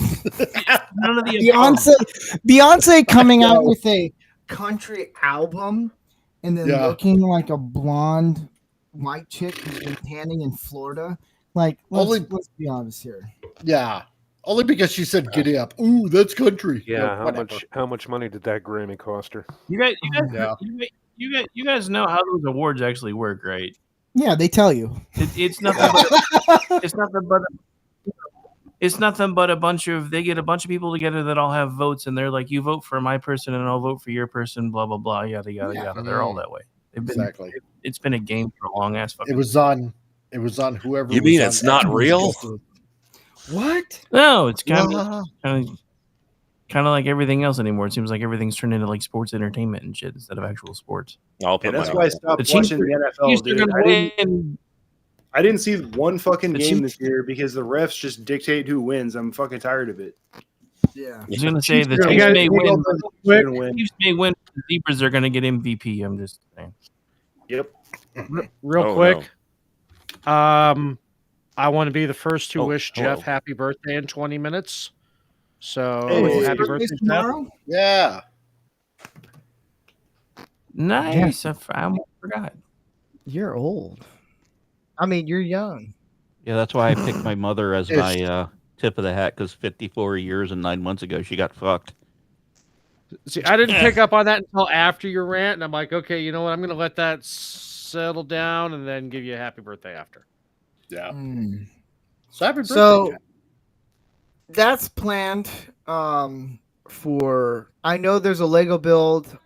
None of the above. Beyonce coming out with a country album and then Yeah. looking like a blonde white chick who's been tanning in Florida. Like, let's be honest here. Yeah. Only because she said giddy up. Ooh, that's country. Yeah, whatever. how much money did that Grammy cost her? You guys, Yeah. you guys know how those awards actually work, right? Yeah, they tell you. It's nothing. It's nothing but a bunch of. They get a bunch of people together that all have votes, and they're like, "You vote for my person, and I'll vote for your person." Blah blah blah. Yada yada yada. They're all that way. Exactly. It's been a game for a long ass fucking. It was on whoever. You was mean on it's not X. real? What? No, it's kind of like everything else anymore. It seems like everything's turned into like sports entertainment and shit instead of actual sports. I'll Yeah, put that's my why I stopped The Chiefs watching the NFL, Chiefs are dude. gonna win. I didn't see one fucking The game Chiefs- this year because the refs just dictate who wins. I'm fucking tired of it. Yeah. I was gonna say the Chiefs Chiefs are may gonna win. They're gonna win. Chiefs may win. The Zebras are gonna get MVP. I'm just saying. Yep. Real Oh, quick. I want to be the first to Oh, wish hello. Jeff happy birthday in 20 minutes. So Hey, His happy birthday's birthday, Jeff. tomorrow? Yeah. Nice. I almost forgot. You're old. I mean, you're young. Yeah, that's why I picked my mother as It's- my tip of the hat because 54 years and 9 months ago she got fucked. See, I didn't pick up on that until after your rant, and I'm like, okay, you know what? I'm going to let that settle down and then give you a happy birthday after. Yeah. Mm. So happy birthday. So Jack. that's planned for. I know there's a Lego build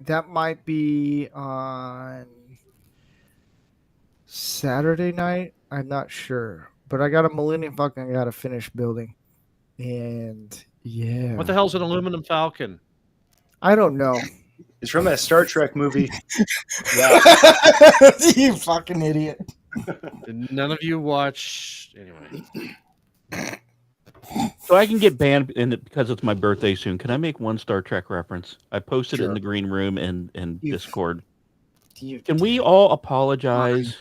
that might be on Saturday night. I'm not sure, but I got a Millennium Falcon I got to finish building, and yeah, What the hell's an aluminum falcon? I don't know. It's from that Star Trek movie. You fucking idiot. Did none of you watch anyway? So I can get banned because it's my birthday soon. Can I make one Star Trek reference? I posted it in Sure. the green room and You- Discord. You- Can we all apologize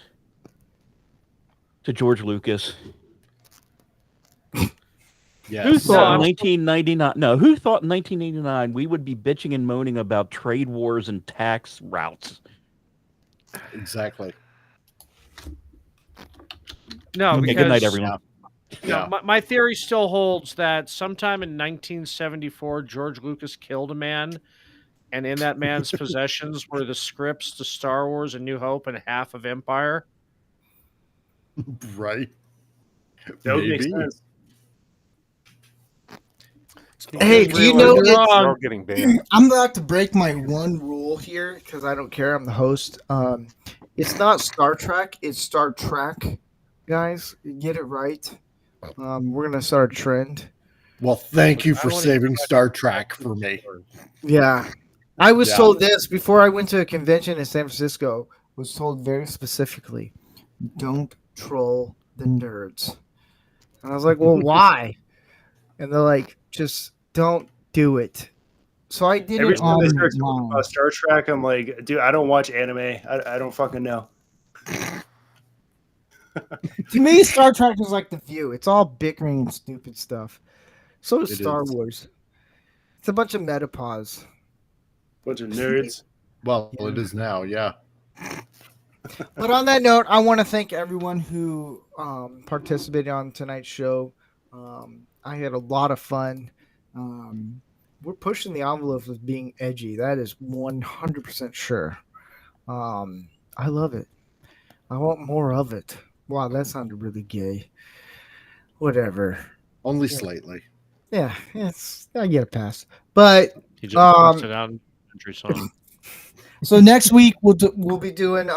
to George Lucas? Who Yes. thought in No. 1999? No, who thought in 1989 we would be bitching and moaning about trade wars and tax routes? Exactly. No, Okay, because good night, everyone. no, my theory still holds that sometime in 1974, George Lucas killed a man, and in that man's possessions were the scripts to Star Wars and New Hope and half of Empire. Right. That would make Maybe. sense. Hey, do you know You're it's- wrong. We're all getting banned. I'm about to break my one rule here because I don't care. I'm the host. It's not Star Trek. It's Star Trek, guys. Get it right. We're gonna start a trend. Well, thank you I for wanna- saving Star Trek for me. Yeah, I was Yeah. told this before I went to a convention in San Francisco. Was told very specifically, don't troll the nerds. And I was like, well, why? And they're like, just don't do it. So I did Every it time they on start talking mine. about Star Trek, I'm like, dude, I don't watch anime. I don't fucking know. To me, Star Trek is like The View. It's all bickering and stupid stuff. So is It Star is. Wars. It's a bunch of menopause. Bunch of nerds. Well, it is now, yeah. But on that note, I want to thank everyone who participated on tonight's show. I had a lot of fun. We're pushing the envelope of being edgy. That is 100% sure. I love it. I want more of it. Wow, that sounded really gay. Whatever. Only slightly. Yeah, I get a pass. But He just busted out in country song. so next week we'll be doing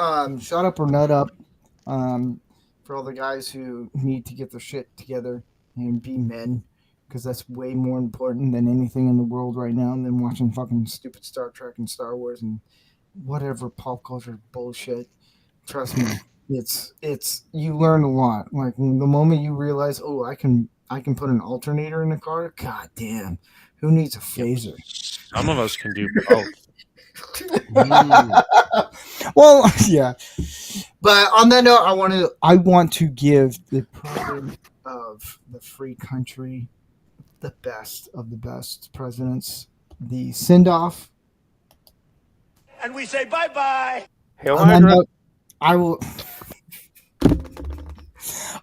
Shut Up or Nut Up for all the guys who need to get their shit together and be men, because that's way more important than anything in the world right now than watching fucking stupid Star Trek and Star Wars and whatever pop culture bullshit. Trust me, it's you learn a lot. Like the moment you realize, oh, I can put an alternator in the car. God damn, who needs a phaser? Some of us can do both. Well, yeah. But on that note, I want to give the president of the free country, the best of the best presidents, the send off. And we say bye-bye. Hail On that Hydra. note,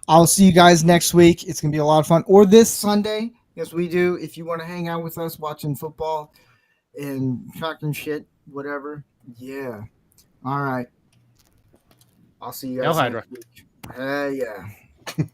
I'll see you guys next week. It's gonna be a lot of fun. Or this Sunday, as we do. If you want to hang out with us watching football and talking shit, whatever. Yeah. All right. I'll see you guys Hail Hydra. next week. Yeah.